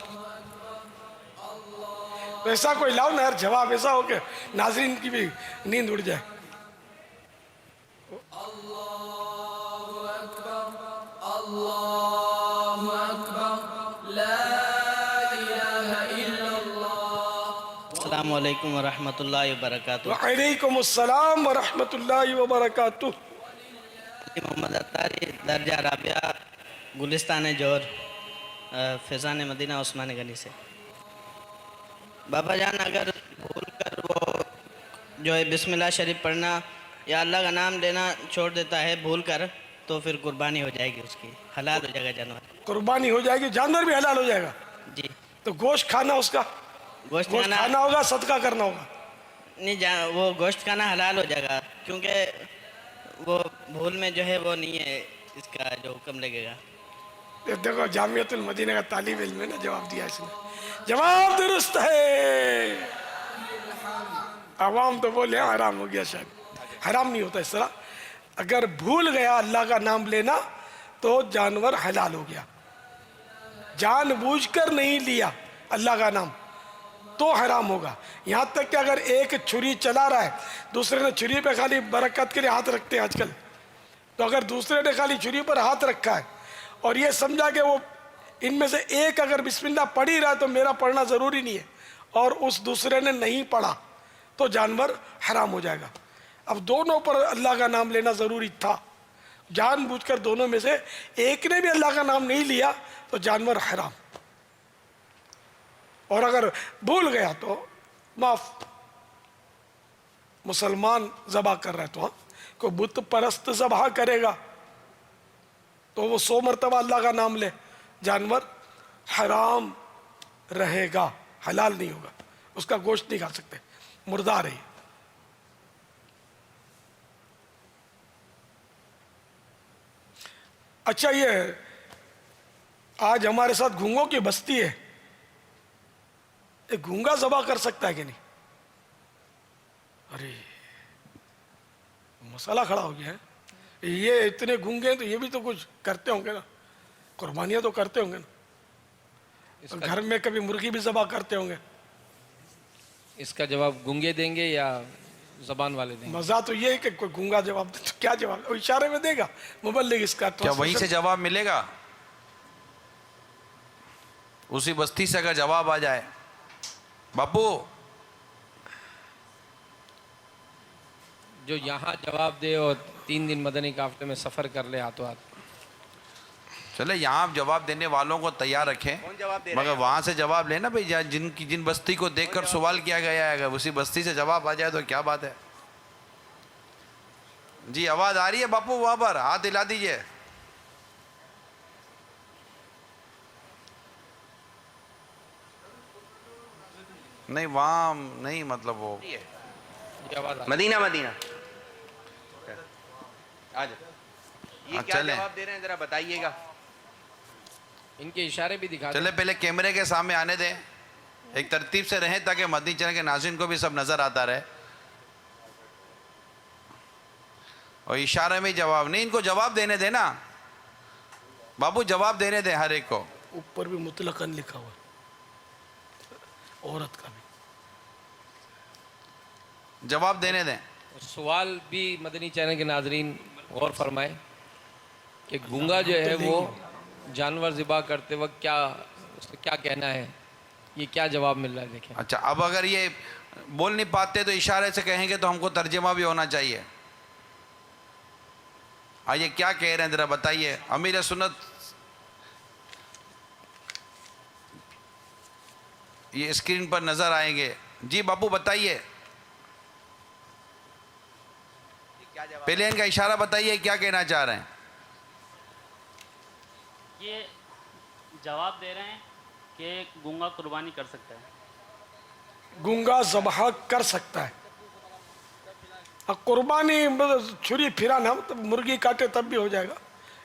تو ایسا کوئی لاؤ نا یار جواب ایسا ہو کہ ناظرین کی بھی نیند اڑ جائے. السلام علیکم ورحمۃ اللہ وبرکاتہ. وعلیکم السلام ورحمۃ اللہ وبرکاتہ. محمد اطاری, درجہ رابعہ, گلستان جوہر, فیضان مدینہ, عثمان غنی سے. بابا جان اگر بھول کر وہ جو ہے بسم اللہ شریف پڑھنا یا اللہ کا نام لینا چھوڑ دیتا ہے بھول کر, تو پھر قربانی ہو جائے گی, اس کی حلال ہو جائے گا جانور. قربانی ہو جائے گی, جانور بھی حلال ہو جائے گا. جی. تو گوشت کھانا, اس کا گوشت کھانا ہوگا, صدقہ کرنا ہوگا. نہیں, وہ گوشت کھانا حلال ہو جائے گا, کیونکہ وہ بھول میں جو ہے وہ نہیں ہے اس کا جو حکم لگے گا. دیکھو جامعۃ المدینہ کا طالب علم ہے نا, جواب دیا اس نے. جواب درست ہے. عوام تو بولے حرام ہو گیا, شاید حرام نہیں ہوتا اس طرح. اگر بھول گیا اللہ کا نام لینا تو جانور حلال ہو گیا. جان بوجھ کر نہیں لیا اللہ کا نام تو حرام ہوگا. یہاں تک کہ اگر ایک چھری چلا رہا ہے, دوسرے نے چھری پہ خالی برکت کے لیے ہاتھ رکھتے ہیں آج کل, تو اگر دوسرے نے خالی چھری پر ہاتھ رکھا ہے اور یہ سمجھا کہ وہ ان میں سے ایک اگر بسم اللہ پڑھ ہی رہا ہے تو میرا پڑھنا ضروری نہیں ہے, اور اس دوسرے نے نہیں پڑھا تو جانور حرام ہو جائے گا. اب دونوں پر اللہ کا نام لینا ضروری تھا, جان بوجھ کر دونوں میں سے ایک نے بھی اللہ کا نام نہیں لیا تو جانور حرام. اور اگر بھول گیا تو معاف. مسلمان ذبح کر رہا ہے تو کوئی بت پرست ذبح کرے گا تو وہ 100 مرتبہ اللہ کا نام لے, جانور حرام رہے گا, حلال نہیں ہوگا. اس کا گوشت نہیں کھا سکتے, مردار ہے. اچھا, یہ آج ہمارے ساتھ گھونگوں کی بستی ہے, ایک گھونگا ذبح کر سکتا ہے کہ نہیں؟ ارے مسئلہ کھڑا ہو گیا ہے. یہ اتنے گھونگے ہیں تو یہ بھی تو کچھ کرتے ہوں گے نا, قربانیاں تو کرتے ہوں گے نا, گھر میں کبھی مرغی بھی ذبح کرتے ہوں گے. اس کا جواب گونگے دیں گے یا زبان والے دیں گے؟ مزہ تو یہ ہے کہ کوئی گونگا جواب دے تو کیا جواب, وہ اشارے میں دے گا مبلغ اس کا. کیا وہیں سے جواب ملے گا؟ اسی بستی سے اگر جواب آ جائے باپو, جو یہاں جواب دے اور 3 دن مدنی قافلے میں سفر کر لے ہاتھوں ہاتھ. چلے یہاں آپ جواب دینے والوں کو تیار رکھیں, مگر وہاں سے جواب لینا بھائی, جن بستی کو دیکھ کر سوال کیا گیا ہے اگر اسی بستی سے جواب آ جائے تو کیا بات ہے. جی آواز آ رہی ہے باپو, وہاں پر ہاتھ ہلا دیجئے. نہیں وہاں نہیں, مطلب وہ مدینہ مدینہ آج یہ کیا جواب دے رہے ہیں ذرا بتائیے گا. ان کے اشارے بھی دکھا دیں. چلے پہلے کیمرے کے سامنے آنے دیں, ایک ترتیب سے رہیں تاکہ مدنی چینل کے ناظرین کو بھی سب نظر آتا رہے. اور اشارے میں جواب نہیں, ان کو جواب دینے دینا بابو, جواب دینے دیں ہر ایک کو. اوپر بھی مطلقاً لکھا ہوا, عورت کا بھی جواب دینے دیں. سوال بھی مدنی چینل کے ناظرین غور فرمائیں کہ گونگا جو ہے وہ جانور ذبح کرتے وقت کیا کہنا ہے, یہ کیا جواب مل رہا ہے دیکھیں. اچھا, اب اگر یہ بول نہیں پاتے تو اشارے سے کہیں گے تو ہم کو ترجمہ بھی ہونا چاہیے. آئیے کیا کہہ رہے ہیں ذرا بتائیے. امیر سنت یہ اسکرین پر نظر آئیں گے. جی باپو بتائیے, پہلے ان کا اشارہ بتائیے کیا کہنا چاہ رہے ہیں. یہ جواب دے رہے ہیں کہ گونگا قربانی کر سکتا ہے. گونگا ذبح کر سکتا ہے. قربانی چھری پھرا نہ مرغی کاٹے تب بھی ہو جائے گا,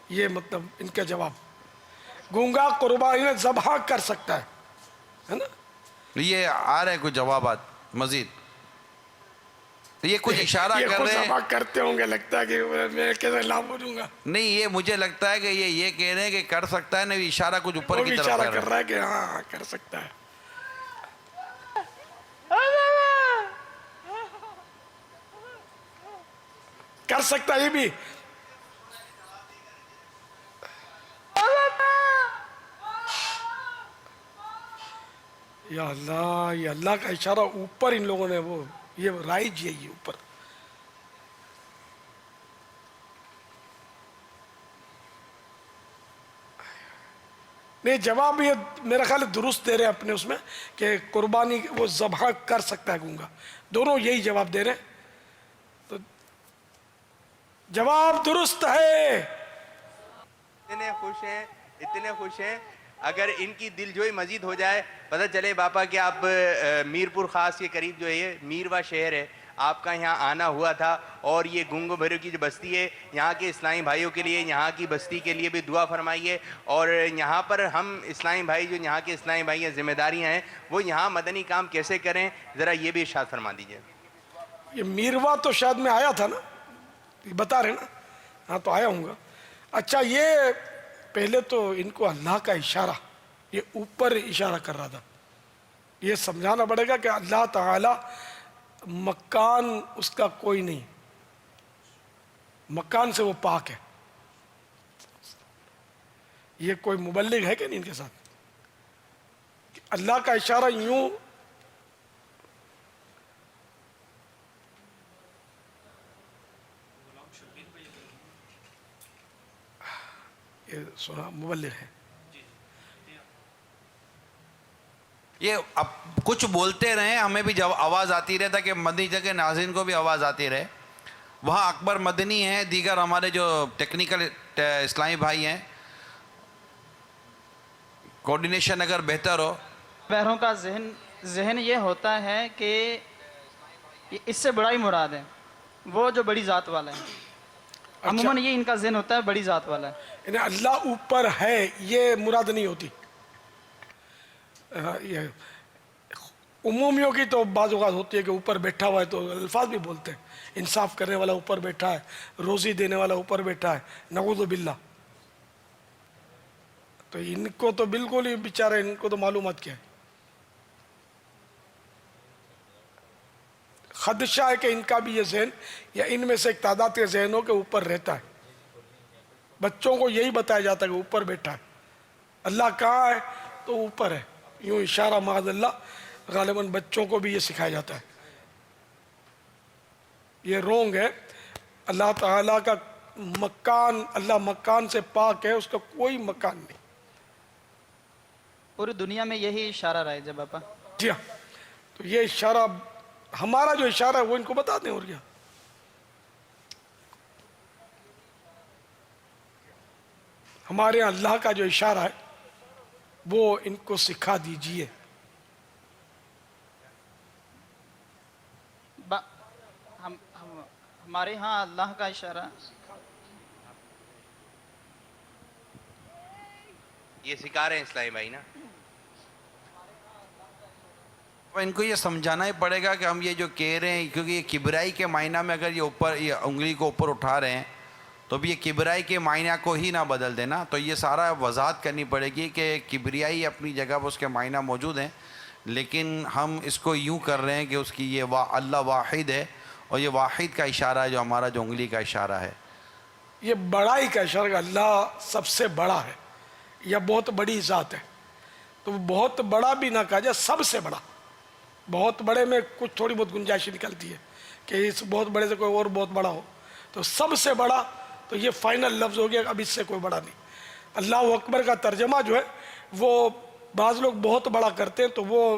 یہ مطلب ان کا جواب. گونگا قربانی ذبح کر سکتا ہے نا. یہ آ رہے ہیں کچھ جوابات مزید, یہ کچھ اشارہ کر رہے ہیں. ذبح کرتے ہوں گے, لگتا ہے کہ میں کیسے لا بولوں گا. نہیں, یہ مجھے لگتا ہے کہ یہ کہہ رہے ہیں کہ کر سکتا ہے, نہیں اشارہ کچھ اوپر کی طرف اشارہ کر رہا ہے کہ ہاں کر سکتا ہے. کر سکتا ہے یہ بھی. یا اللہ, یہ اللہ کا اشارہ اوپر ان لوگوں نے وہ یہ رائج ہے یہ اوپر. نہیں, جواب یہ میرا خیال درست دے رہے ہیں اپنے اس میں کہ قربانی وہ ذبح کر سکتا ہے گونگا. دونوں یہی جواب دے رہے ہیں, تو جواب درست ہے. اتنے خوش ہیں اگر ان کی دل جوئی مزید ہو جائے. پتہ چلے باپا کہ آپ میرپور خاص کے قریب جو ہے یہ میروا شہر ہے, آپ کا یہاں آنا ہوا تھا, اور یہ گونگو بھیرو کی جو بستی ہے یہاں کے اسلامی بھائیوں کے لیے, یہاں کی بستی کے لیے بھی دعا فرمائیے. اور یہاں پر ہم اسلامی بھائی جو یہاں کے اسلامی بھائی ہیں, ذمہ داریاں ہیں, وہ یہاں مدنی کام کیسے کریں, ذرا یہ بھی ارشاد فرما دیجیے. یہ میروا تو شاید میں آیا تھا نا, بتا رہے نا. ہاں تو آیا ہوں گا. اچھا, یہ پہلے تو ان کو اللہ کا اشارہ, یہ اوپر اشارہ کر رہا تھا. یہ سمجھانا پڑے گا کہ اللہ تعالی مکان اس کا کوئی نہیں, مکان سے وہ پاک ہے. یہ کوئی مبلغ ہے کہ نہیں ان کے ساتھ؟ اللہ کا اشارہ یوں سنا مبلغ ہے. یہ اب کچھ بولتے رہیں, ہمیں بھی جب آواز آتی رہے تاکہ مدنی جگہ ناظرین کو بھی آواز آتی رہے. وہاں اکبر مدنی ہیں, دیگر ہمارے جو ٹیکنیکل اسلامی بھائی ہیں, کوارڈینیشن اگر بہتر ہو. بہروں کا ذہن یہ ہوتا ہے کہ اس سے بڑا ہی مراد ہے وہ جو بڑی ذات والا ہے. عموماً یہ ان کا ذہن ہوتا ہے بڑی ذات والا ہے. یعنی اللہ اوپر ہے یہ مراد نہیں ہوتی. یہ عمومیوں کی تو بعض اوقات ہوتی ہے کہ اوپر بیٹھا ہوا ہے, تو الفاظ بھی بولتے ہیں, انصاف کرنے والا اوپر بیٹھا ہے, روزی دینے والا اوپر بیٹھا ہے, نعوذ باللہ. تو ان کو تو بالکل ہی بیچارے, ان کو تو معلومات کیا ہے. خدشہ ہے کہ ان کا بھی یہ ذہن یا ان میں سے ایک تعداد کے ذہنوں کے اوپر رہتا ہے. بچوں کو یہی بتایا جاتا ہے کہ اوپر بیٹھا ہے. اللہ کہاں ہے تو اوپر ہے, یوں اشارہ معاذ اللہ. غالباً بچوں کو بھی یہ سکھایا جاتا ہے. یہ رونگ ہے. اللہ تعالیٰ کا مکان, اللہ مکان سے پاک ہے, اس کا کوئی مکان نہیں. پوری دنیا میں یہی اشارہ رہے جب باپا. جی ہاں, تو یہ اشارہ ہمارا جو اشارہ ہے وہ ان کو بتا دیں. اور کیا ہمارے یہاں اللہ کا جو اشارہ ہے وہ ان کو سکھا دیجئے. ہمارے ہاں اللہ کا اشارہ یہ سکھا رہے ہیں اسلامی بھائی نا. ان کو یہ سمجھانا ہی پڑے گا کہ ہم یہ جو کہہ رہے ہیں, کیونکہ یہ کبرائی کے معنی میں اگر یہ اوپر, یہ انگلی کو اوپر اٹھا رہے ہیں, تو بھی یہ کبرائی کے معنی کو ہی نہ بدل دینا. تو یہ سارا وضاحت کرنی پڑے گی کہ کبریائی اپنی جگہ پر اس کے معنی موجود ہیں, لیکن ہم اس کو یوں کر رہے ہیں کہ اس کی یہ اللہ واحد ہے, اور یہ واحد کا اشارہ ہے جو ہمارا جو انگلی کا اشارہ ہے. یہ بڑائی کا اشارہ ہے. اللہ سب سے بڑا ہے یا بہت بڑی ذات ہے. تو بہت بڑا بھی نہ کہا جائے, سب سے بڑا. بہت بڑے میں کچھ تھوڑی بہت گنجائش نکلتی ہے کہ اس بہت بڑے سے کوئی اور بہت بڑا ہو. تو سب سے بڑا, تو یہ فائنل لفظ ہو گیا, اب اس سے کوئی بڑا نہیں. اللہ اکبر کا ترجمہ جو ہے وہ بعض لوگ بہت بڑا کرتے ہیں, تو وہ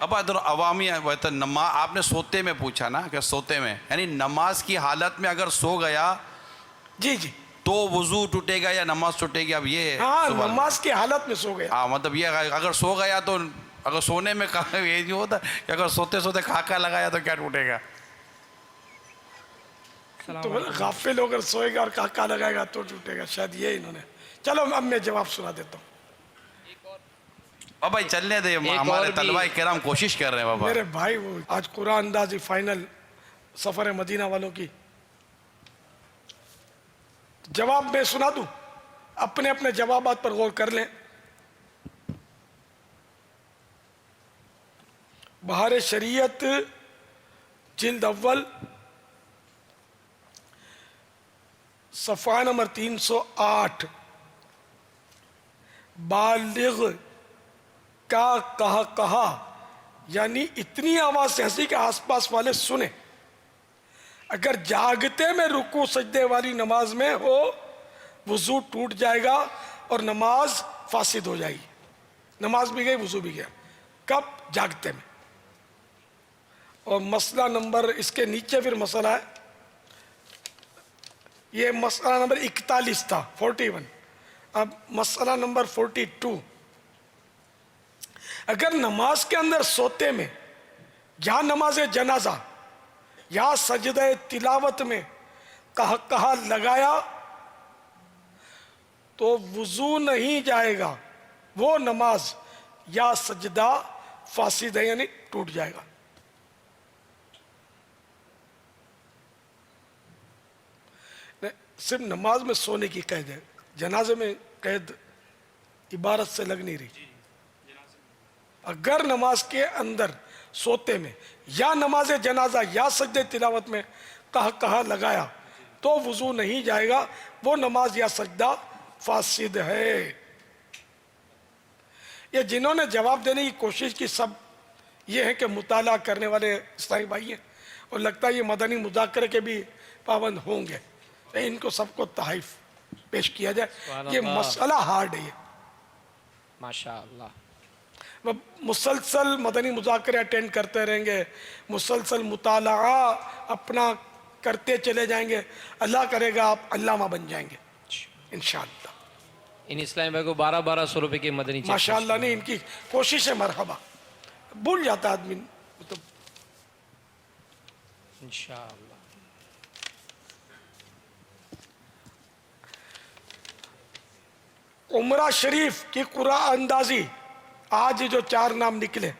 اب ادھر عوامی آپ نے سوتے میں پوچھا نا کہ سوتے میں یعنی نماز کی حالت میں اگر سو گیا جی جی تو وضو ٹوٹے گا یا نماز ٹوٹے گی؟ اب یہ ہاں نماز کی حالت میں سو گیا. ہاں مطلب یہ اگر سو گیا تو اگر سونے میں یہ نہیں ہوتا کہ اگر سوتے سوتے کھاکا لگایا تو کیا ٹوٹے گا؟ تو غافل ہو کر سوئے گا اور کھاکا لگائے گا تو ٹوٹے گا، شاید یہ انہوں نے. چلو اب میں جواب سنا دیتا ہوں. بابا چلنے دے، ہمارے طلبہ کرام کوشش کر رہے ہیں. بابا میرے بھائی وہ آج قرآن اندازی فائنل سفر مدینہ والوں کی جواب میں سنا دوں، اپنے اپنے جوابات پر غور کر لیں. بہار شریعت جلد اول صفحہ نمبر 308 بالغ کا کہا یعنی اتنی آواز سے ہنسی کہ آس پاس والے سنیں. اگر جاگتے میں رکوع سجدے والی نماز میں ہو وضو ٹوٹ جائے گا اور نماز فاسد ہو جائے گی. نماز بھی گئی وضو بھی گیا. کب؟ جاگتے میں. اور مسئلہ نمبر اس کے نیچے پھر مسئلہ ہے، یہ مسئلہ نمبر 41 تھا 41. اب مسئلہ نمبر 42. اگر نماز کے اندر سوتے میں یا نماز جنازہ یا سجدہ تلاوت میں کہا لگایا تو وضو نہیں جائے گا، وہ نماز یا سجدہ فاسد ہے یعنی ٹوٹ جائے گا. صرف نماز میں سونے کی قید ہے، جنازے میں قید عبارت سے لگ نہیں رہی. اگر نماز کے اندر سوتے میں یا نماز جنازہ یا سجدہ تلاوت میں کہا لگایا تو وضو نہیں جائے گا، وہ نماز یا سجدہ فاسد ہے. یہ جنہوں نے جواب دینے کی کوشش کی سب یہ ہے کہ مطالعہ کرنے والے اسلامی بھائی ہیں اور لگتا ہے یہ مدنی مذاکرے کے بھی پابند ہوں گے. ان کو سب کو تحائف پیش کیا جائے. یہ مسئلہ ہارڈ ہے. ماشاءاللہ مسلسل مدنی مذاکرے اٹینڈ کرتے رہیں گے، مسلسل مطالعہ اپنا کرتے چلے جائیں گے، اللہ کرے گا آپ علامہ بن جائیں گے انشاءاللہ. ان اسلامی بھائی کو 1200 روپے کی مدنی چیک ماشاءاللہ نہیں، ان کی کوشش ہے مرحبا. بھول جاتا آدمی انشاءاللہ. عمرہ شریف کی قرآن اندازی آج جو 4 نام نکلے: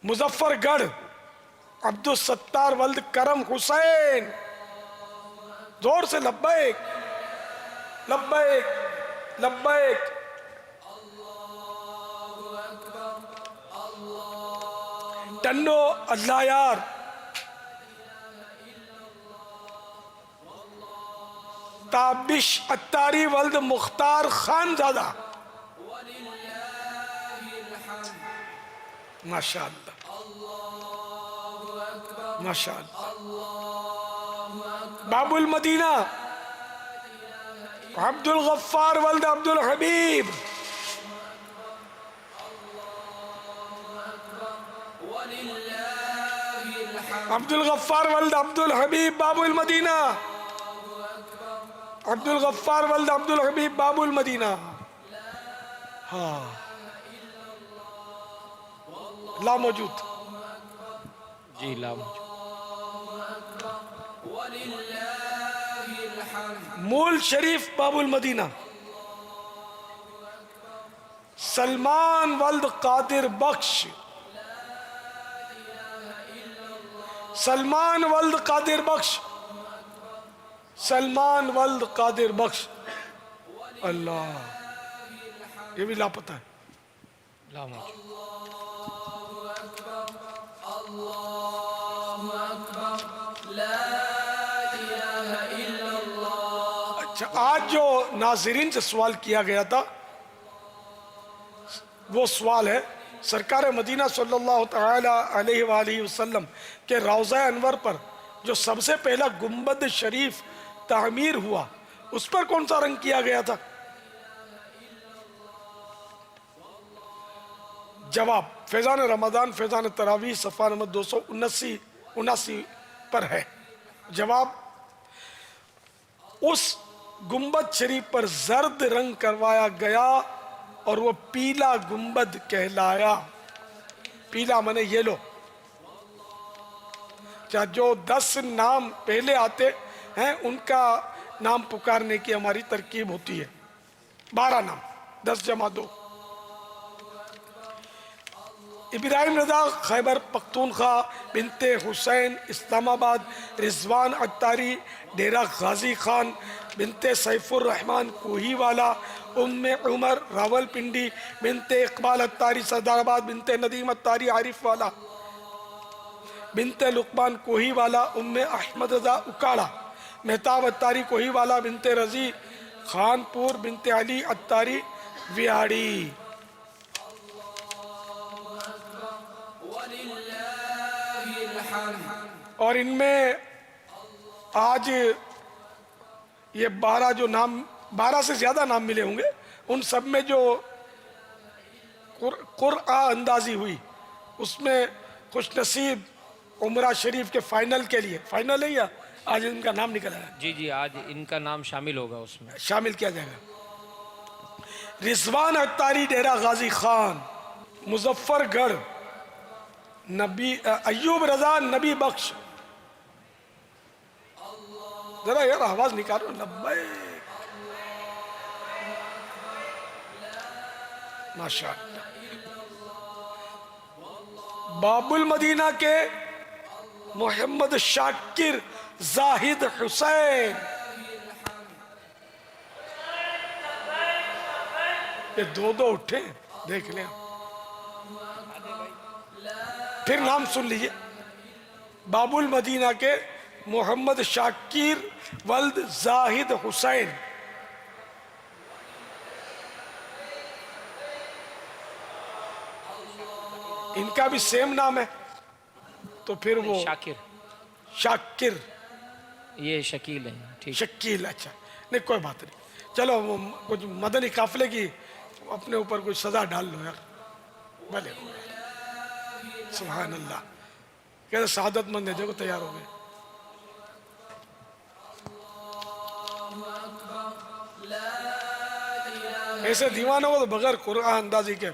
مظفر گڑھ عبدالستار ولد کرم حسین. زور سے لبیک لبیک لبیک. ٹنڈو اللہ یار. تابش اتاری ولد مختار خان زادہ. ماشاءاللہ ماشاءاللہ. باب المدینہ عبد الغفار ولد عبد الحبیب. عبد الغفار ولد عبد الحبیب باب المدینہ. عبد الغفار ولد عبد الحبیب باب المدینہ. ہاں لا موجود. جی لا موجود. مول شریف باب المدینہ. سلمان ولد قادر بخش. سلمان ولد قادر بخش. سلمان ولد قادر بخش. اللہ یہ بھی لاپتہ ہے. لا موجود. اچھا آج جو ناظرین سے سوال کیا گیا تھا وہ سوال ہے سرکار مدینہ صلی اللہ تعالی علیہ وآلہ وسلم کے روضہ انور پر جو سب سے پہلا گنبد شریف تعمیر ہوا اس پر کون سا رنگ کیا گیا تھا؟ جواب فیضان رمضان فیضان تراویح صفحہ نمبر 279 پر ہے. جواب اس گنبد شریف پر زرد رنگ کروایا گیا اور وہ پیلا گنبد کہلایا. پیلا منے یلو. جو 10 نام پہلے آتے ہیں ان کا نام پکارنے کی ہماری ترکیب ہوتی ہے. 12 نام 10 جمع 2. ابراہیم رضا خیبر پختونخوا بنت حسین اسلام آباد. رضوان عطاری ڈیرہ غازی خان بنت سیف الرحمن کوہی والا. ام عمر راول پنڈی بنت اقبال عطاری سردار آباد. بنت ندیم عطاری عارف والا بنت لقمان کوہی والا. ام احمد رضا اکاڑا. مہتاب عطاری کوہی والا بنت رضی خانپور بنت علی عطاری ویاڑی. اور ان میں آج یہ 12 جو نام 12 سے زیادہ نام ملے ہوں گے ان سب میں جو قرآن اندازی ہوئی اس میں خوش نصیب عمرہ شریف کے فائنل کے لیے فائنل ہے یا آج ان کا نام نکلا ہے؟ جی جی آج ان کا نام شامل ہوگا اس میں شامل کیا جائے گا. رضوان عطاری ڈیرہ غازی خان. مظفر گڑھ نبی ایوب رضا نبی بخش. ذرا یار آواز نکالو. لبیک ماشاءاللہ. باب المدینہ کے محمد شاکر زاہد حسین. یہ دو اٹھے دیکھ لیں پھر نام سن لیجئے. باب المدینہ کے محمد شاکر ولد زاہد حسین. ان کا بھی سیم نام ہے تو پھر وہ شاکر یہ شکیل ہے. ٹھیک شکیل. اچھا نہیں کوئی بات نہیں. چلو وہ کچھ مدنی قافلے کی اپنے اوپر کوئی سزا ڈال لو یار. بھلے سبحان اللہ. کہتے سعادت مند ہے جو تیار ہو گئے. ایسے دیوانہ ہو تو بغیر قرآن اندازی کے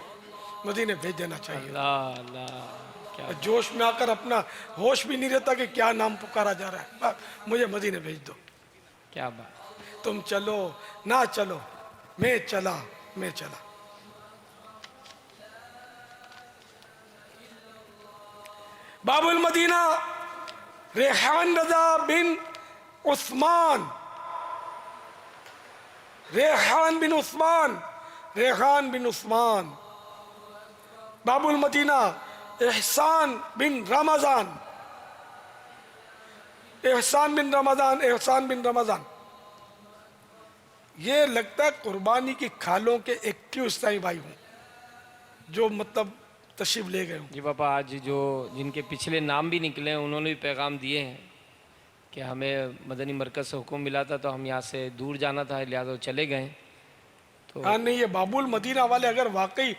مدینے بھیج دینا چاہیے. اللہ اللہ. جوش میں آ کر اپنا ہوش بھی نہیں رہتا کہ کیا نام پکارا جا رہا ہے. مجھے مدینے بھیج دو. کیا بات. تم چلو نہ چلو میں چلا. باب المدینہ ریحان رضا بن عثمان. ریحان بن عثمان. باب المدینہ احسان بن رمضان. یہ لگتا ہے قربانی کی کھالوں کے ایکٹیو اسلامی بھائی ہوں جو مطلب تشریف لے گئے ہوں. جی پاپا آج جو جن کے پچھلے نام بھی نکلے ہیں انہوں نے بھی پیغام دیے ہیں کہ ہمیں مدنی مرکز سے حکم ملا تھا تو ہم یہاں سے دور جانا تھا لہٰذا چلے گئے. ہاں نہیں یہ باب المدینہ والے اگر واقعی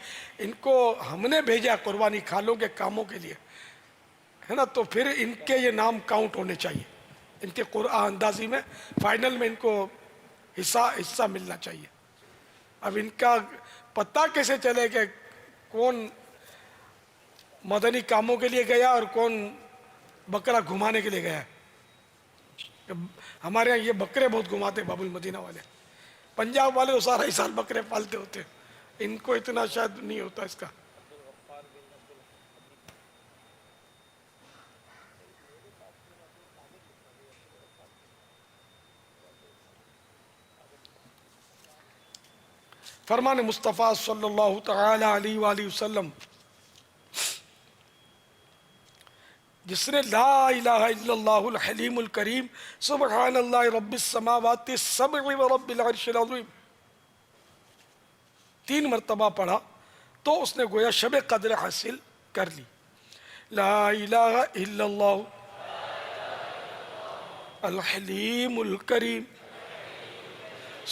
ان کو ہم نے بھیجا قربانی کھالوں کے کاموں کے لیے ہے نا تو پھر ان کے یہ نام کاؤنٹ ہونے چاہیے. ان کے قرآن اندازی میں فائنل میں ان کو حصہ ملنا چاہیے. اب ان کا پتہ کیسے چلے کہ کون مدنی کاموں کے لیے گیا اور کون بکرا گھمانے کے لیے گیا. ہمارے ہاں یہ بکرے بہت گھماتے باب المدینہ والے. پنجاب والے تو سارا ہی سال بکرے پالتے ہوتے. ان کو اتنا شاید نہیں ہوتا اس کا. فرمان مصطفیٰ صلی اللہ تعالی علیہ وآلہ وسلم جس نے لا الہ الا اللہ الحلیم الکریم سبحان اللہ رب السماوات السبع و رب العرش العظیم 3 مرتبہ پڑھا تو اس نے گویا شب قدر حاصل کر لی. لا الہ الا اللہ الحلیم الکریم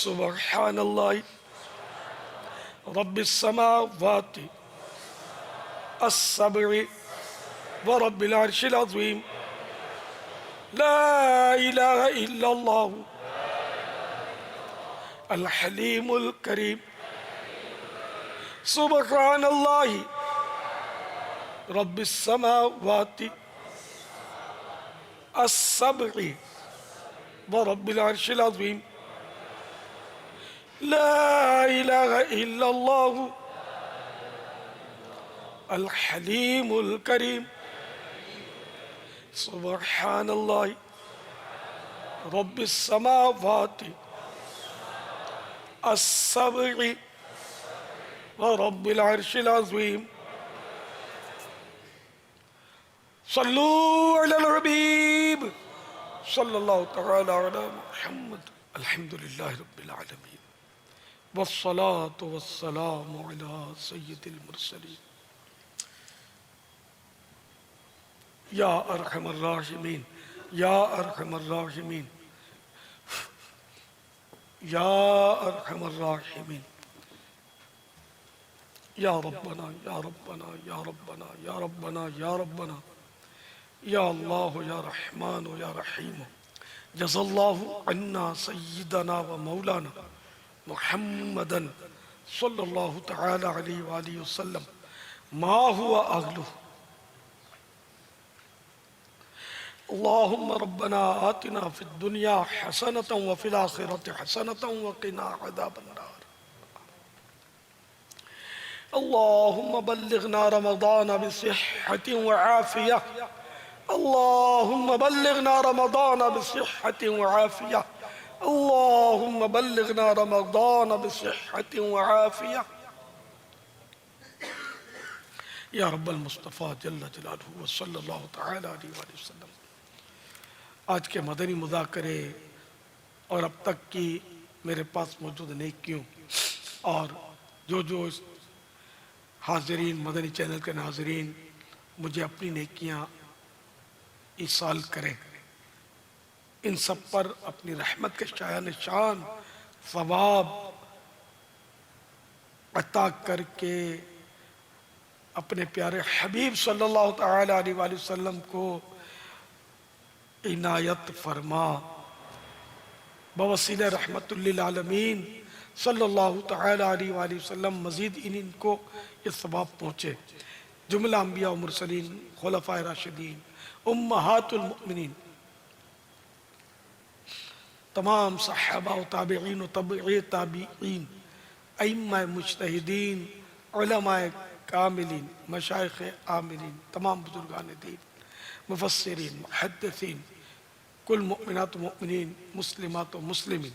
سبحان اللہ رب السماوات السبع ورب العرش العظيم لا إله إلا الله الحليم الكريم سبحان الله رب السماوات السبع ورب العرش العظيم لا إله إلا الله الحليم الكريم سبحان الله رب السماوات السبع ورب العرش العظيم صلوا على الحبيب صلى الله تعالى على محمد الحمد لله رب العالمين والصلاة والسلام على سيد المرسلين يا أرحم الراحمين يا أرحم الراحمين يا أرحم الراحمين يا ربنا يا ربنا يا ربنا يا ربنا يا ربنا يا الله يا رحمن يا رحيم جزا الله عنا سيدنا ومولانا محمدا صلى الله تعالى عليه وآله وسلم ما هو أهله اللهم ربنا آتنا في الدنيا حسنة وفي الآخرة حسنة وقنا عذاب النار اللهم بلغنا رمضان بصحة وعافية اللهم بلغنا رمضان بصحة وعافية اللهم بلغنا رمضان بصحة وعافية يا رب المصطفى جل جلالہ وصلی اللہ تعالی علیہ وآلہ وسلم. آج کے مدنی مذاکرے اور اب تک کی میرے پاس موجود نیکیوں اور جو حاضرین مدنی چینل کے ناظرین مجھے اپنی نیکیاں ایصال کریں، ان سب پر اپنی رحمت کے شایع نشان ثواب عطا کر کے اپنے پیارے حبیب صلی اللہ تعالی علیہ وآلہ وسلم کو عنایت فرما، بوسیلہ رحمت للعالمین صلی اللہ تعالی علیہ وآلہ وسلم مزید ان کو یہ ثواب پہنچے. جملہ انبیاء و مرسلین، خلفاء راشدین، امہات المؤمنین، تمام صحابہ و تابعین و تبعی تابعین، ائمہ مجتہدین، علماء کاملین، مشائخ عاملین، تمام بزرگان دین، مفسرین، محدثین، کل مؤمنات و مؤمنین، مسلمات و مسلمین.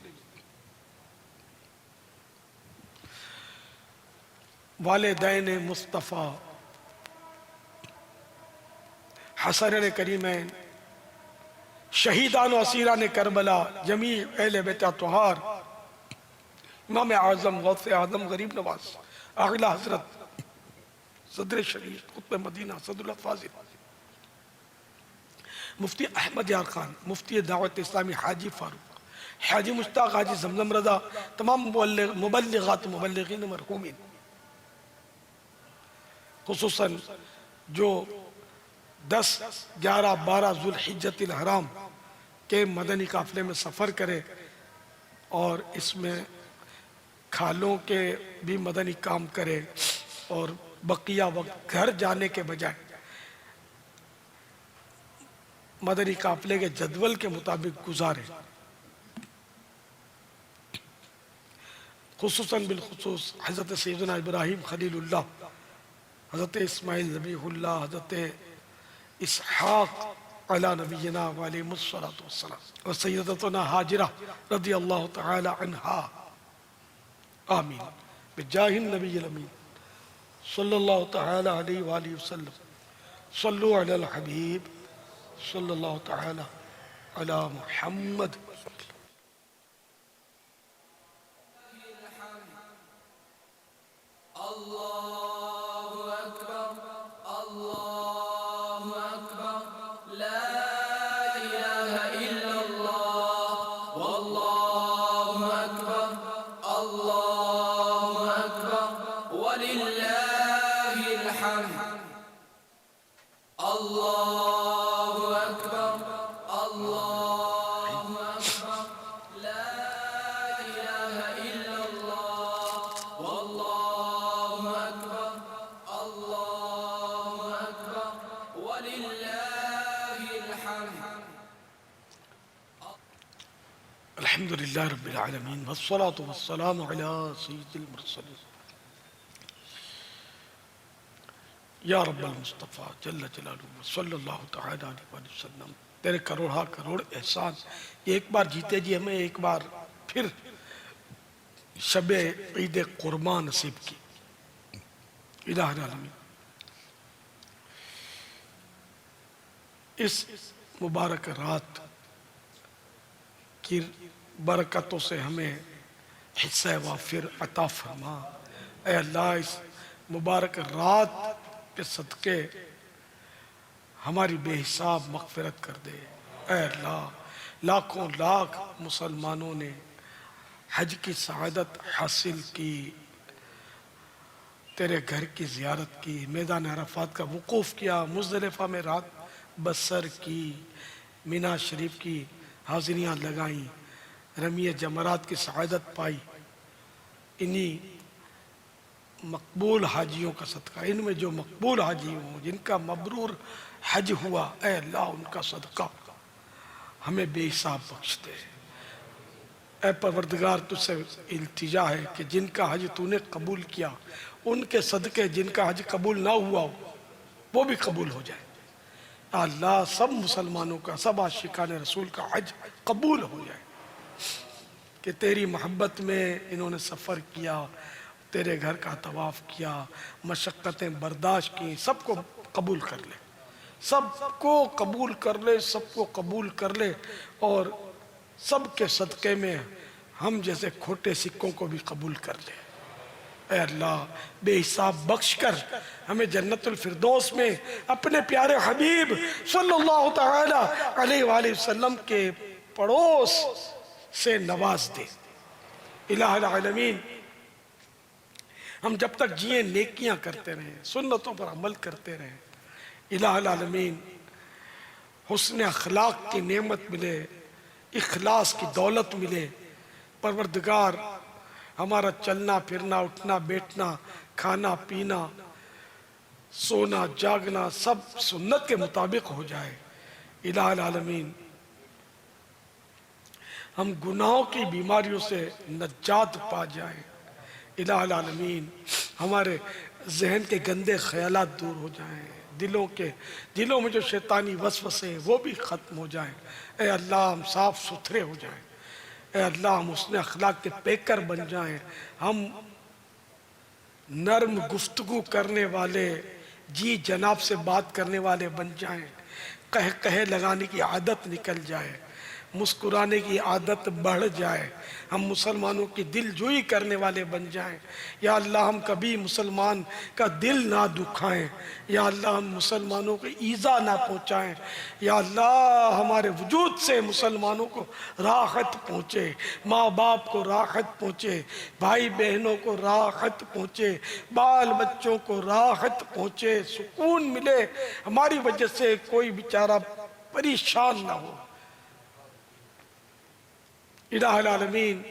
والدین مصطفیٰ، حسنین کریمین، شہیدان و اسیران کربلا، جمیع اہل بیت اطہار، امام اعظم غوث اعظم غریب نواز اعلی حضرت صدر شریف قطب مدینہ صدر اللہ فاضل، مفتی احمد یار خان، مفتی دعوت اسلامی حاجی فاروق، حاجی مشتاق، حاجی زمزم رضا، تمام مبلغات و مبلغین مرحومین، خصوصاً جو 10، 11، 12 ذوالحجۃ الحرام کے مدنی قافلے میں سفر کرے اور اس میں کھالوں کے بھی مدنی کام کرے اور بقیہ وقت گھر جانے کے بجائے مدنی قافلے کے جدول کے مطابق گزارے. خصوصاً بالخصوص حضرت سیدنا ابراہیم خلیل اللہ، حضرت اسماعیل ذبیح اللہ، حضرت اسحاق علی نبینا وعلیہ الصلاۃ والسلام، اور سیدتنا حاجرہ رضی اللہ تعالی عنہا. آمین بجاہ النبی الامین صلی اللہ تعالی علیہ وآلہ وسلم. صلو علی الحبیب صلی اللہ تعالی علی محمد. الله أكبر ولله الحمد. الحمدللہ رب العالمین والصلاة والسلام علی سید المرسلین یا رب المصطفیٰ جل جلالہ صلی اللہ تعالی علیہ وسلم. تیرے کروڑا کروڑ احسان. ایک بار جیتے جی ہمیں ایک بار پھر شب عید قربان نصیب کی. الہ العالمین اس مبارک رات کی برکتوں سے ہمیں حصہ وافر عطا فرما. اے اللہ اس مبارک رات کے صدقے ہماری بے حساب مغفرت کر دے. اے اللہ لاکھوں لاکھ مسلمانوں نے حج کی سعادت حاصل کی، تیرے گھر کی زیارت کی، میدان عرفات کا وقوف کیا، مزدلفہ میں رات بسر کی، مینا شریف کی حاضریاں لگائیں، رمی جمرات کی سعادت پائی. انہی مقبول حاجیوں کا صدقہ، ان میں جو مقبول حاجی ہوں جن کا مبرور حج ہوا، اے اللہ ان کا صدقہ ہمیں بے حساب بخش دے. اے پروردگار تجھ سے التجا ہے کہ جن کا حج تو نے قبول کیا ان کے صدقے جن کا حج قبول نہ ہوا ہو وہ بھی قبول ہو جائے. اللہ سب مسلمانوں کا، سب عاشقان رسول کا حج قبول ہو جائے کہ تیری محبت میں انہوں نے سفر کیا، تیرے گھر کا طواف کیا، مشقتیں برداشت کی. سب کو قبول کر لے، سب کو قبول کر لے، سب کو قبول کر لے، اور سب کے صدقے میں ہم جیسے کھوٹے سکوں کو بھی قبول کر لے. اے اللہ بے حساب بخش کر ہمیں جنت الفردوس میں اپنے پیارے حبیب صلی اللہ تعالی علیہ وآلہ وسلم کے پڑوس سے نواز دے. الہ العالمین ہم جب تک جیئیں نیکیاں کرتے رہیں، سنتوں پر عمل کرتے رہیں. الہ العالمین حسن اخلاق کی نعمت ملے، اخلاص کی دولت ملے. پروردگار ہمارا چلنا پھرنا اٹھنا بیٹھنا کھانا پینا سونا جاگنا سب سنت کے مطابق ہو جائے. الہ العالمین ہم گناہوں کی بیماریوں سے نجات پا جائیں. الہ العالمین ہمارے ذہن کے گندے خیالات دور ہو جائیں، دلوں میں جو شیطانی وسوسے ہیں وہ بھی ختم ہو جائیں. اے اللہ ہم صاف ستھرے ہو جائیں. اے اللہ ہم حسن اخلاق کے پیکر بن جائیں. ہم نرم گفتگو کرنے والے، جی جناب سے بات کرنے والے بن جائیں. کہے لگانے کی عادت نکل جائے، مسکرانے کی عادت بڑھ جائے. ہم مسلمانوں کی دل جوئی کرنے والے بن جائیں. یا اللہ ہم کبھی مسلمان کا دل نہ دکھائیں. یا اللہ ہم مسلمانوں کو ایذا نہ پہنچائیں. یا اللہ ہمارے وجود سے مسلمانوں کو راحت پہنچے، ماں باپ کو راحت پہنچے، بھائی بہنوں کو راحت پہنچے، بال بچوں کو راحت پہنچے، سکون ملے. ہماری وجہ سے کوئی بیچارہ پریشان نہ ہو. الہ العالمین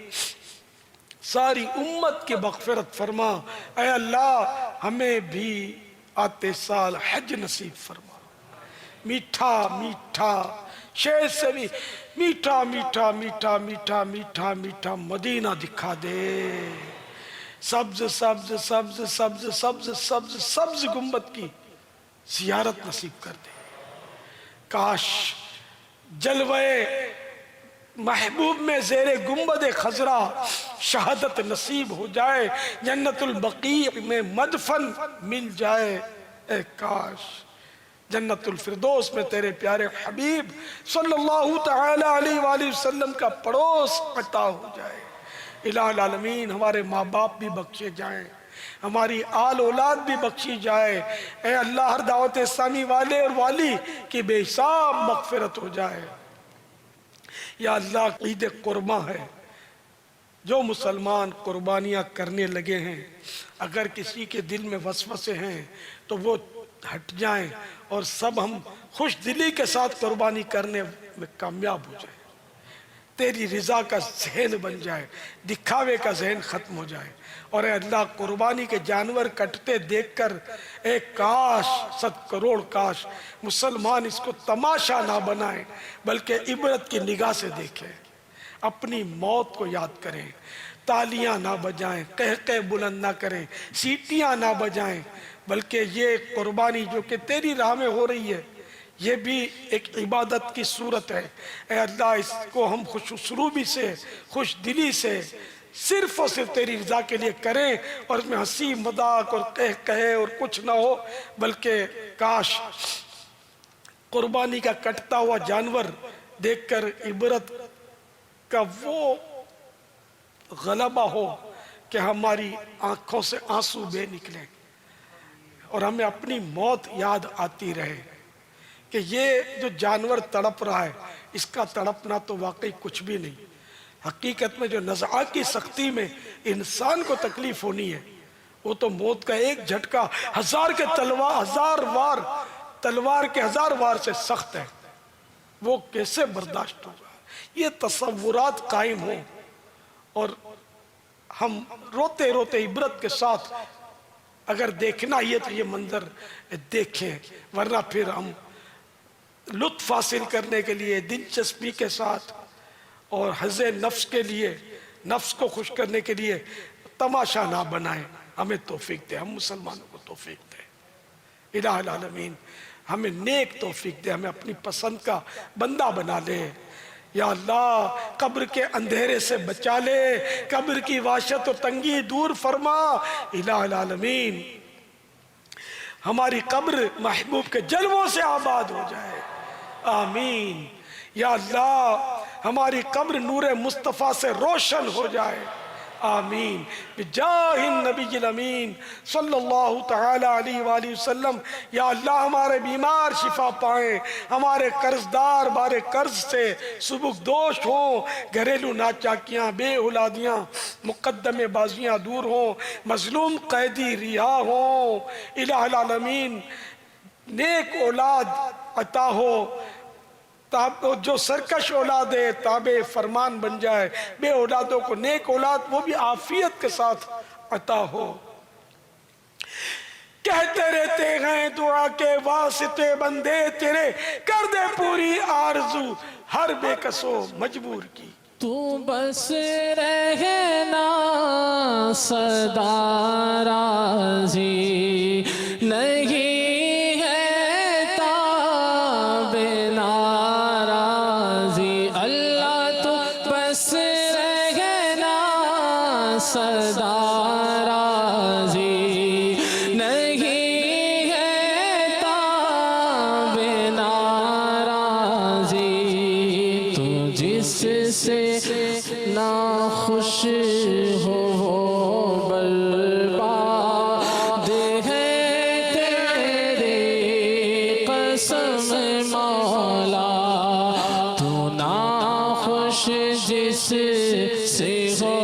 ساری امت کی مغفرت فرما. اے اللہ ہمیں بھی آتے سال حج نصیب فرما. میٹھا میٹھا شہد سے بھی میٹھا میٹھا میٹھا میٹھا میٹھا میٹھا مدینہ دکھا دے. سبز سبز سبز سبز سبز سبز سبز گنبد کی زیارت نصیب کر دے. کاش جلوے محبوب میں زیر گنبد خضرا شہادت نصیب ہو جائے، جنت البقیع میں مدفن مل جائے. اے کاش جنت الفردوس میں تیرے پیارے حبیب صلی اللہ تعالی علیہ وآلہ وسلم کا پڑوس عطا ہو جائے. الہ العالمین ہمارے ماں باپ بھی بخشے جائیں، ہماری آل اولاد بھی بخشی جائے. اے اللہ ہر دعوت اسلامی والے اور والی کی بے حساب مغفرت ہو جائے. یا اللہ عید قرباں ہے، جو مسلمان قربانیاں کرنے لگے ہیں اگر کسی کے دل میں وسوسے ہیں تو وہ ہٹ جائیں اور سب ہم خوش دلی کے ساتھ قربانی کرنے میں کامیاب ہو جائیں. تیری رضا کا ذہن بن جائے، دکھاوے کا ذہن ختم ہو جائے. اور اے اللہ قربانی کے جانور کٹتے دیکھ کر اے کاش 100 کروڑ کاش مسلمان اس کو تماشا نہ بنائیں بلکہ عبرت کی نگاہ سے دیکھیں. اپنی موت کو یاد کریں، تالیاں نہ بجائیں، قہقہ بلند نہ کریں، سیٹیاں نہ بجائیں، بلکہ یہ قربانی جو کہ تیری راہ میں ہو رہی ہے یہ بھی ایک عبادت کی صورت ہے۔ اے اللہ اس کو ہم خوش اسلوبی سے، خوش دلی سے صرف اور صرف تیری رضا کے لیے کریں، اور اس میں ہنسی مذاق اور کہے اور کچھ نہ ہو، بلکہ کاش قربانی کا کٹتا ہوا جانور دیکھ کر عبرت کا وہ غلبہ ہو کہ ہماری آنکھوں سے آنسو بے نکلیں اور ہمیں اپنی موت یاد آتی رہے کہ یہ جو جانور تڑپ رہا ہے اس کا تڑپنا تو واقعی کچھ بھی نہیں، حقیقت میں جو نزعہ کی سختی میں انسان کو تکلیف ہونی ہے وہ تو موت کا ایک جھٹکا ہزار تلوار کے ہزار وار سے سخت ہے، وہ کیسے برداشت ہوگا؟ یہ تصورات قائم ہوں اور ہم روتے روتے عبرت کے ساتھ اگر دیکھنا ہی ہے تو یہ منظر دیکھیں، ورنہ پھر ہم لطف حاصل کرنے کے لیے دلچسپی کے ساتھ اور حظ نفس کے لیے، نفس کو خوش کرنے کے لیے تماشا نہ بنائیں۔ ہمیں توفیق دے، ہم مسلمانوں کو توفیق دے، الہ العالمین ہمیں نیک توفیق دے، ہمیں اپنی پسند کا بندہ بنا لے۔ یا اللہ قبر کے اندھیرے سے بچا لے، قبر کی وحشت و تنگی دور فرما، الہ العالمین ہماری قبر محبوب کے جلووں سے آباد ہو جائے، آمین۔ یا اللہ ہماری قبر نور مصطفیٰ سے روشن ہو جائے، آمین، بجاہ النبی الامین صلی اللہ تعالی علیہ وآلہ وسلم۔ یا اللہ ہمارے بیمار شفا پائیں، ہمارے قرضدار بارے قرض سے سبک دوش ہوں، گھریلو ناچاکیاں، بے اولادیاں، مقدمے بازیاں دور ہوں، مظلوم قیدی رہا ہوں، الہ العالمین نیک اولاد عطا ہو، جو سرکش اولاد ہے تابع فرمان بن جائے، بے اولادوں کو نیک اولاد وہ بھی عافیت کے ساتھ عطا ہو۔ کہتے رہتے ہیں دعا کے واسطے بندے تیرے، کر دے پوری آرزو ہر بے کسو مجبور کی۔ تو بس رہنا سدا راضی نہیں صدا راضی نہیں ہے تاب ناراضی، تو جس سے ناخوش ہو وہ برباد ہے تیری قسم مولا، تو ناخوش جس سے ہو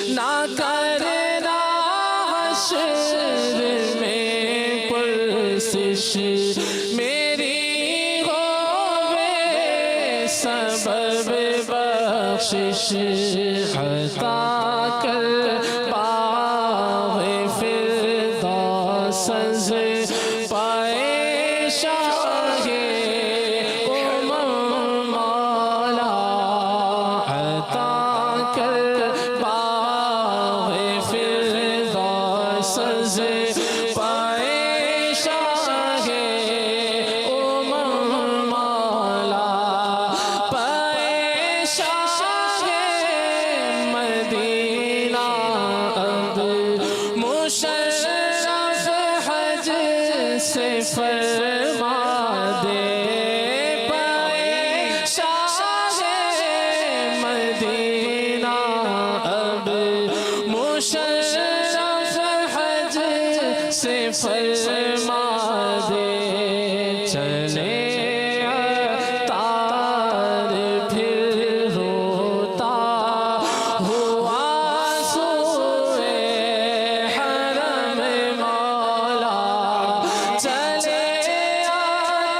نہ کرنا حشر میں پرسش، میری ہووے سبب بخشش، عطا کر باغ فردوس پائے شاہ امم مولا، عطا کر پائے شاہ امم مولا، پائے شاہ مدینہ اب مشرف حج سے فرما دے، پائے شاہ مدینہ اب مشرف سے فرما دے، چلے تار پھر روتا ہوا سوئے حرم مولا، چلے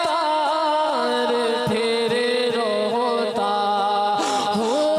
تار پھر روتا ہوا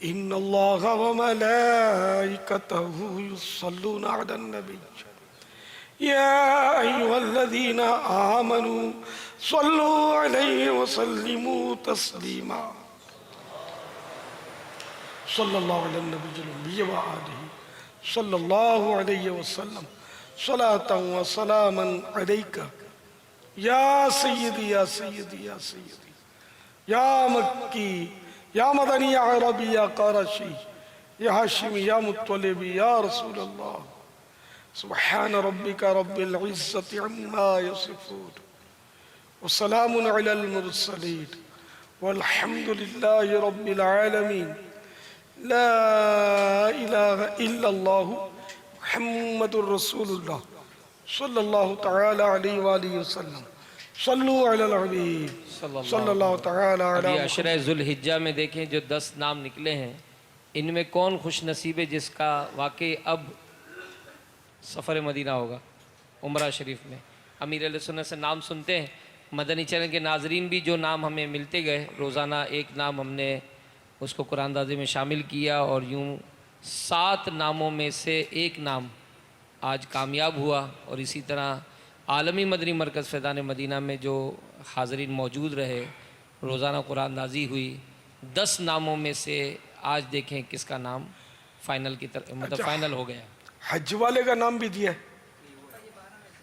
إن الله وملائكته يصلون على النبي يا أيها الذين آمنوا صلوا عليه وسلموا تسليما صلى الله على النبي الأمي وآله صلى الله عليه وسلم صلاة وسلاما عليك يا سيدي يا سيدي يا سيدي يا مكي یا مدنی یا عربی یا قرشی یا ہاشمی یا مطلبی یا رسول اللہ سبحان ربک رب العزت عما یصفون وسلام علی المرسلین والحمد للہ رب العالمین لا الہ الا اللہ محمد الرسول اللہ صلی اللہ تعالی علیہ وآلہ وسلم صلو علی الحبیب صلی اللہ تعالی علی ابھی عشرہ ذوالحجہ میں دیکھیں جو 10 نام نکلے ہیں، ان میں کون خوش نصیب ہے جس کا واقعی اب سفر مدینہ ہوگا عمرہ شریف میں؟ امیر علیہ سنت سے نام سنتے ہیں، مدنی چینل کے ناظرین بھی جو نام ہمیں ملتے گئے، روزانہ ایک نام ہم نے اس کو قرآن اندازی میں شامل کیا، اور یوں 7 ناموں میں سے ایک نام آج کامیاب ہوا، اور اسی طرح عالمی مدنی مرکز فیضان مدینہ میں جو حاضرین موجود رہے، روزانہ قرآن اندازی ہوئی، 10 ناموں میں سے آج دیکھیں کس کا نام فائنل کی طرف مطلب فائنل ہو گیا۔ حج والے کا نام بھی دیا ہے،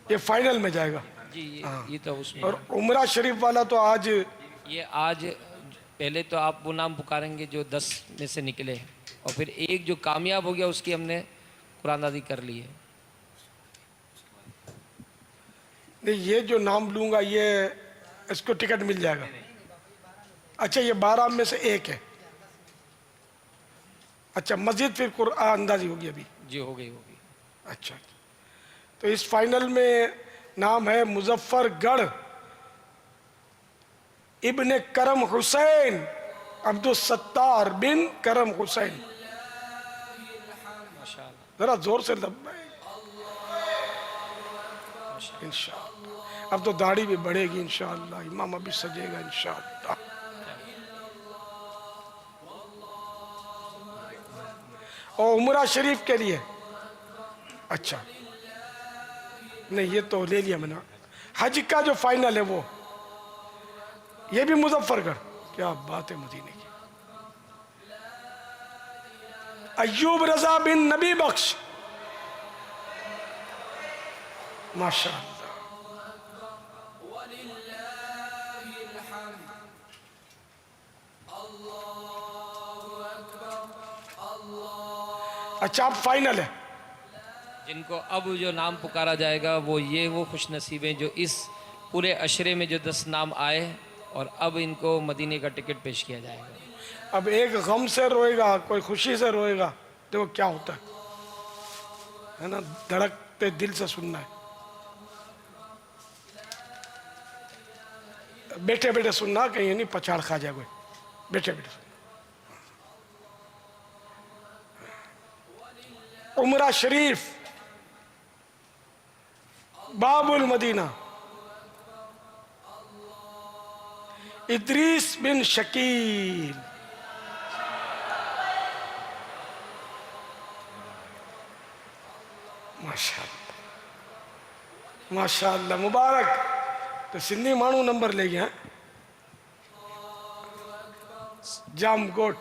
یہ فائنل میں جائے گا جی یہ تو اس میں، اور عمرہ شریف والا تو آج یہ آج پہلے تو آپ وہ نام پکاریں گے جو 10 میں سے نکلے، اور پھر ایک جو کامیاب ہو گیا اس کی ہم نے قرآن اندازی کر لی ہے۔ نہیں یہ جو نام لوں گا یہ اس کو ٹکٹ مل جائے گا۔ اچھا یہ 12 میں سے ایک ہے، اچھا مزید پھر قرآن اندازی ہوگی ابھی؟ جی ہو گئی ہوگی۔ اچھا تو اس فائنل میں نام ہے مظفر گڑھ ابن کرم حسین عبدالستار بن کرم حسین۔ ذرا زور سے لبیک انشاءاللہ۔ اب تو داڑھی بھی بڑھے گی انشاءاللہ، امامہ بھی سجے گا انشاءاللہ۔ اور عمرہ شریف کے لیے اچھا نہیں یہ تو لے لیا میں نے۔ حج کا جو فائنل ہے وہ یہ بھی مظفر گڑھ، کیا بات ہے مدینے کی۔ ایوب رضا بن نبی بخش، ماشاءاللہ۔ اچھا اب فائنل ہے، جن کو اب جو نام پکارا جائے گا وہ خوش نصیب ہیں جو اس پورے عشرے میں جو 10 نام آئے، اور اب ان کو مدینے کا ٹکٹ پیش کیا جائے گا۔ اب ایک غم سے روئے گا، کوئی خوشی سے روئے گا، دیکھو کیا ہوتا ہے نا، دھڑکتے دل سے سننا ہے، بیٹھے بیٹھے سننا، کہیں نہیں پچاڑ کھا جائے کوئی، بیٹھے بیٹھے سننا۔ عمرہ شریف باب المدینہ ادریس بن شکیل، ماشاءاللہ ماشاءاللہ مبارک۔ تو سندھی مانو نمبر لے گیا جام گوٹ،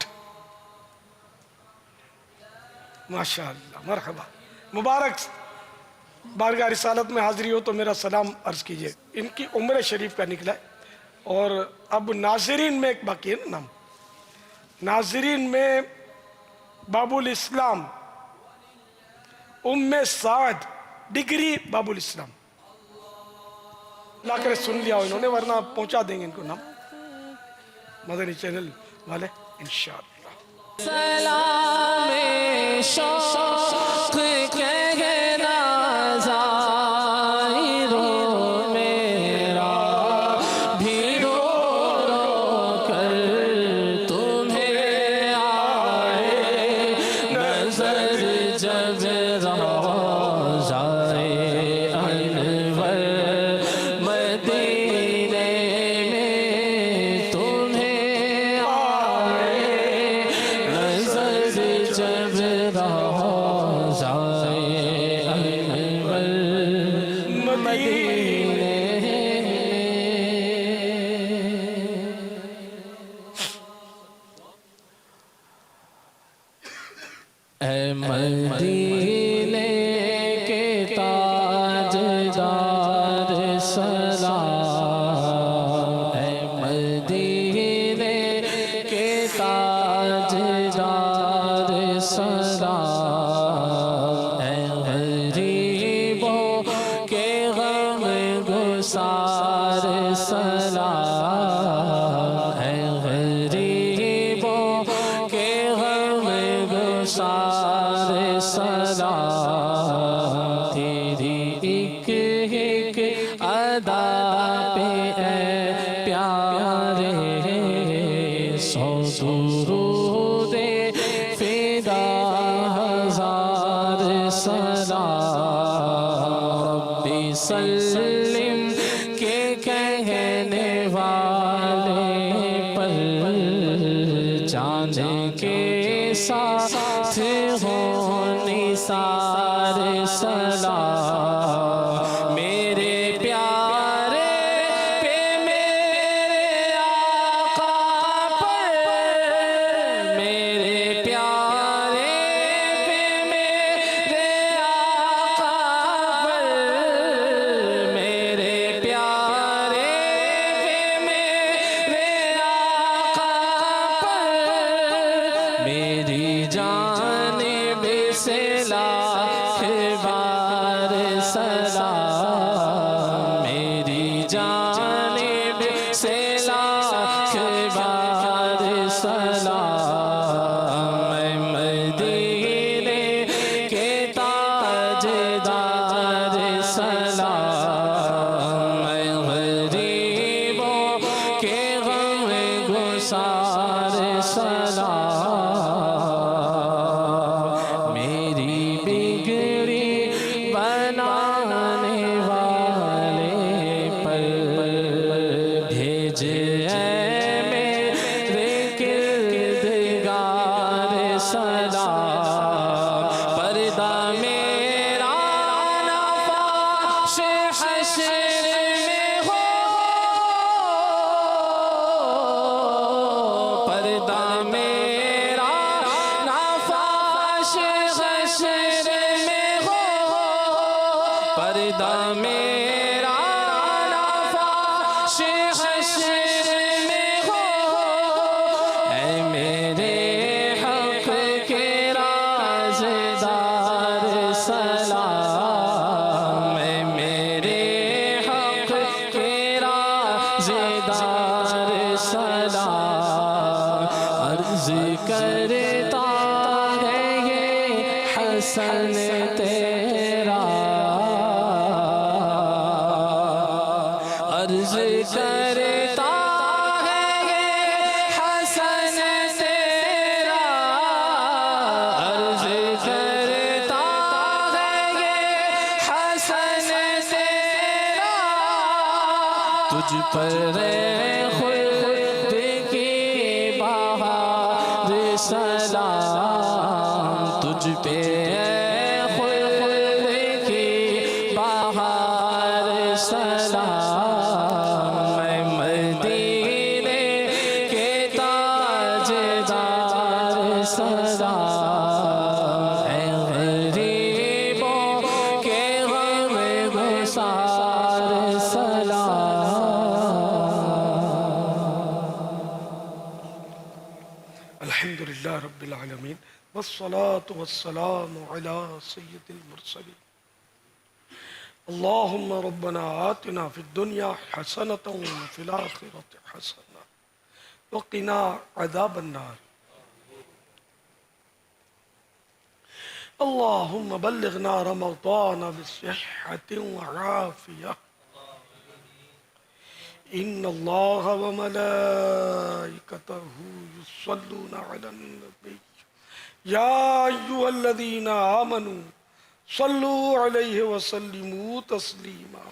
ماشاءاللہ مرحبا، مبارک۔ بارگاہ رسالت میں حاضری ہو تو میرا سلام عرض کیجئے۔ ان کی عمرہ شریف کا نکلا ہے، اور اب ناظرین میں ایک باقی ہے نا نام، ناظرین میں باب الاسلام ام سعد ڈگری باب الاسلام، لا کر سن لیا ہو انہوں نے، ورنہ پہنچا دیں گے ان کو نام مدنی چینل والے انشاءاللہ۔ سلام شوق کہنا زائروں میرا بھی رو رو کر تمہیں آئے نظر جب روضۂ انور مدینے میں تمہیں ادا پہ اے پیارے سو درود فدا ہزار سلام ربی سلم کے کہنے والے پر چاند کے ساتھ ہوں نثار سلام میرے پیارے پہ میرے آقا پر میرے پیارے پہ میرے آقا پر میرے پیارے پہ میرے آقا پر میری جانب سے لاکھ بار سلام میری جانب سے لاکھ بار سلام میں مدینے کے تاجدار سلام میں غریبوں کے غم گسار سلام میری بگڑی بنانے والے پر بھیج اے میرے کردگار سلام پردہ میرا نہ فاش حشر میں ہو پردہ میرا نہ فاش حشر میں ہو پردہ میرا نہ فاش حشر میں ہو اے میرے حق کے رازدار سلام اے میرے حق کے رازدار سلام عرض کرتا ہے یہ حسن تیرا عرض کرتا ہے یہ حسن تیرا عرض کرتا ہے یہ حسن تیرا تجھ پر خود کی بہار سلام تجھ پہ خود کی بہار سلام میں مدینے کے تاجدار سلام اے غریبوں کے غم گسار سلام الحمدللہ رب العالمین والصلاة والسلام على سید المرسلین اللہم ربنا آتنا فی الدنیا حسنة وفی الآخرة حسنة وقنا عذاب النار اللہم بلغنا رمضان بصحة وعافیہ ان اللہ وملائکتہ یصلون علی النبی یا ایھا الذین آمنوا صلوا علیہ وسلموا تسلیما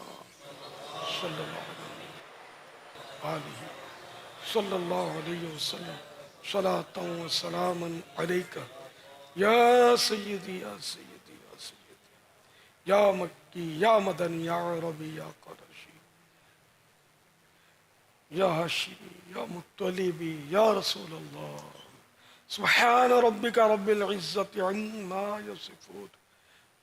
صلی اللہ علیہ وسلم صلاۃ و سلاما علیک یا سیدی یا سیدی یا سیدی یا مکی یا مدنی یا عربی یا قرشی یا ہاشمی یا مطلبی یا رسول اللہ سبحان ربک رب العزت عما یصفون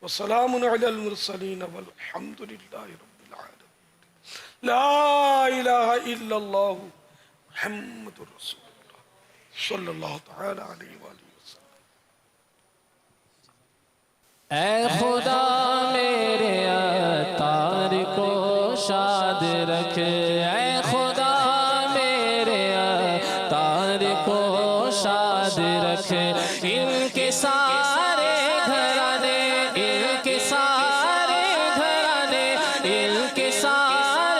وسلام علی المرسلین والحمد للہ رب العالمین لا الہ الا اللہ محمد رسول اللہ صلی اللہ تعالی علیہ وآلہ وسلم اے خدا میرے عطار کو شاد رکھ اے خدا میرے عطار کو شاد رکھ ان کے سارے گھرانے ان کے سارے گھرانے ان کے سارے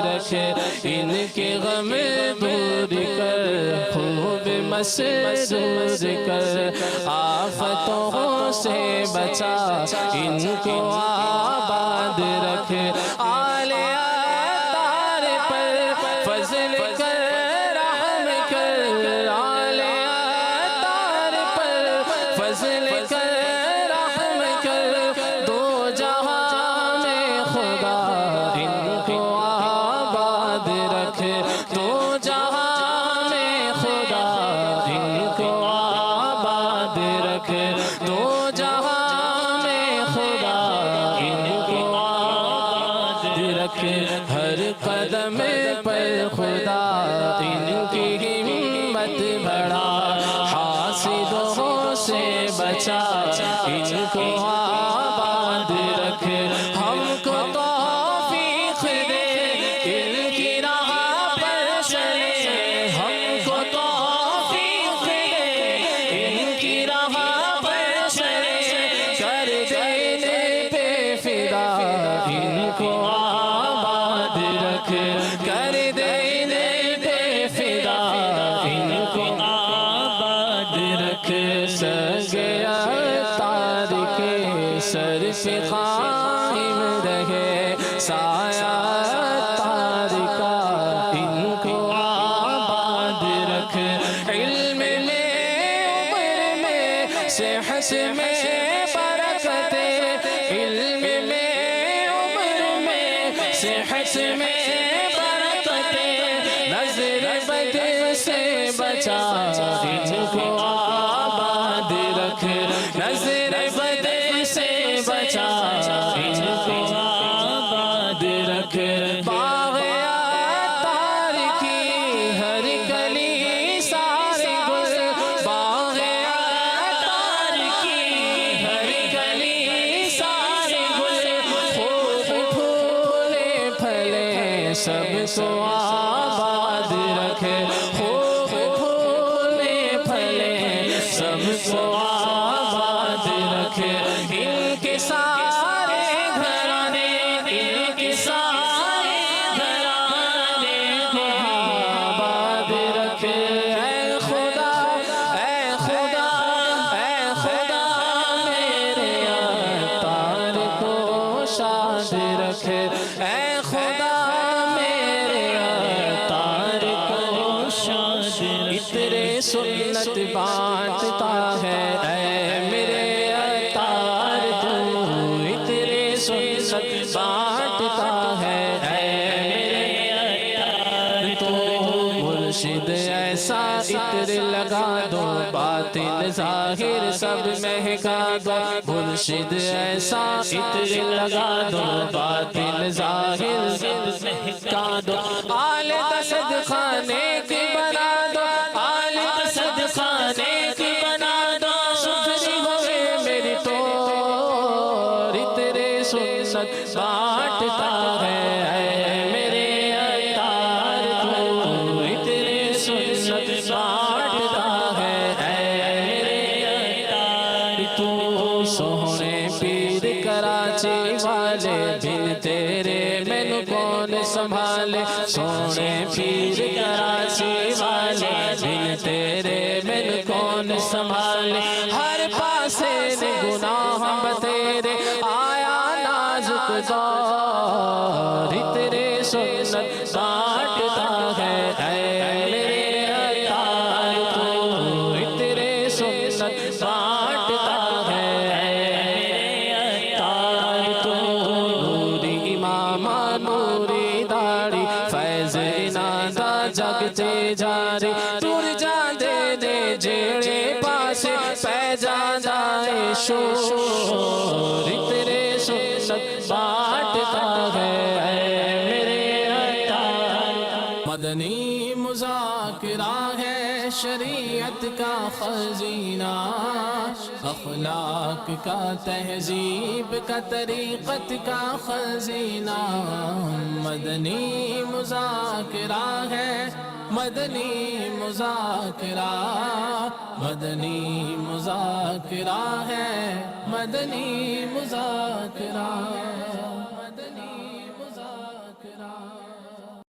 رکھے ان کے غم دور کر خوب مسرور کر آفتوں سے بچا ان کو آباد رکھ آل اطہار پر فضل کر رحم کر آل اطہار پر فضل کر رحم کر دو جہاں میں خدا ان کو آباد رکھ دو جہاں میں خدا ان کو آباد رکھ دو جہاں میں خدا ان کو آباد رکھ ہر قدم پر خدا ان کی ہمت بڑھا حاسدوں سے بچا ان کو آباد رکھ ہم کو توفیق دے ان کی راہ پر چلے ہم کو توفیق دے ان کی راہ پر چلے کر دینے پہ فدا ان کو آباد رکھ کر دینے پہ فدا ان کو آباد رکھ سگے اطہار کے سر پہ قائم رہے سایہ اطہار کا ان کو آباد رکھ علم میں عمر میں صحت میں برکت علم میں عمر میں صحت میں برکت نظر بد سے بچا ان کو آباد رکھ نظر بد سے بچا ان کو آباد رکھ باغ اطہار کی ہر کلی سارے گل باغ اطہار کی ہر کلی سارے گل خوب پھولے پھلے سب کو آباد رکھ خوب پھولے پھلے سب کو آباد رکھ ان کے سارے گھرانے ان کے سارے گھرانے کو آباد رکھ اے خدا اے خدا اے خدا میرے اطہار کو شاد رکھ اے خدا میرے اطہار کو شاد رکھ عطر سنت بانٹتا ہے اے میرے اطہار تو عطر سنت بانٹتا ہے اے میرے اطہار تو مرشد ایسا عطر لگا دو باطن ظاہر سب مہکا دو مرشد ایسا عطر لگا دو باطن ظاہر سب مہکا دو آل کا صدقہ نیک بنا دو آل کا صدقہ نیک بنا دو سفری ہوئے میری تو عطر سنت بانٹتا ہے اے میرے اطہار تو عطر سنت بانٹتا ہے اے میرے اطہار تو سوہنے پیر کراچی والے بن تیرے مینوں کون سنبھالے سونے پیر کراچی والے بن تیرے مینوں کون سنبھالے ہر پاسے نے گناہ بتیرے آیا نازک دور عطر سنت بانٹتا ہے اے میرے اطہار تو عطر سنت بانٹتا ہے اے میرے اطہار تو نوری امامہ نوری داڑھی فیض انادہ جگتے جاری ٹر جا دے دے جیڑے پاسے پہ جا جائے شور عطر سنت بانٹتا ہے اے میرے اطہار مدنی مذاکرہ ہے شریعت کا خزینہ اخلاق کا تہذیب کا طریقت کا خزینہ مدنی مذاکرہ ہے مدنی مذاکرہ مدنی مذاکرہ ہے مدنی مذاکرہ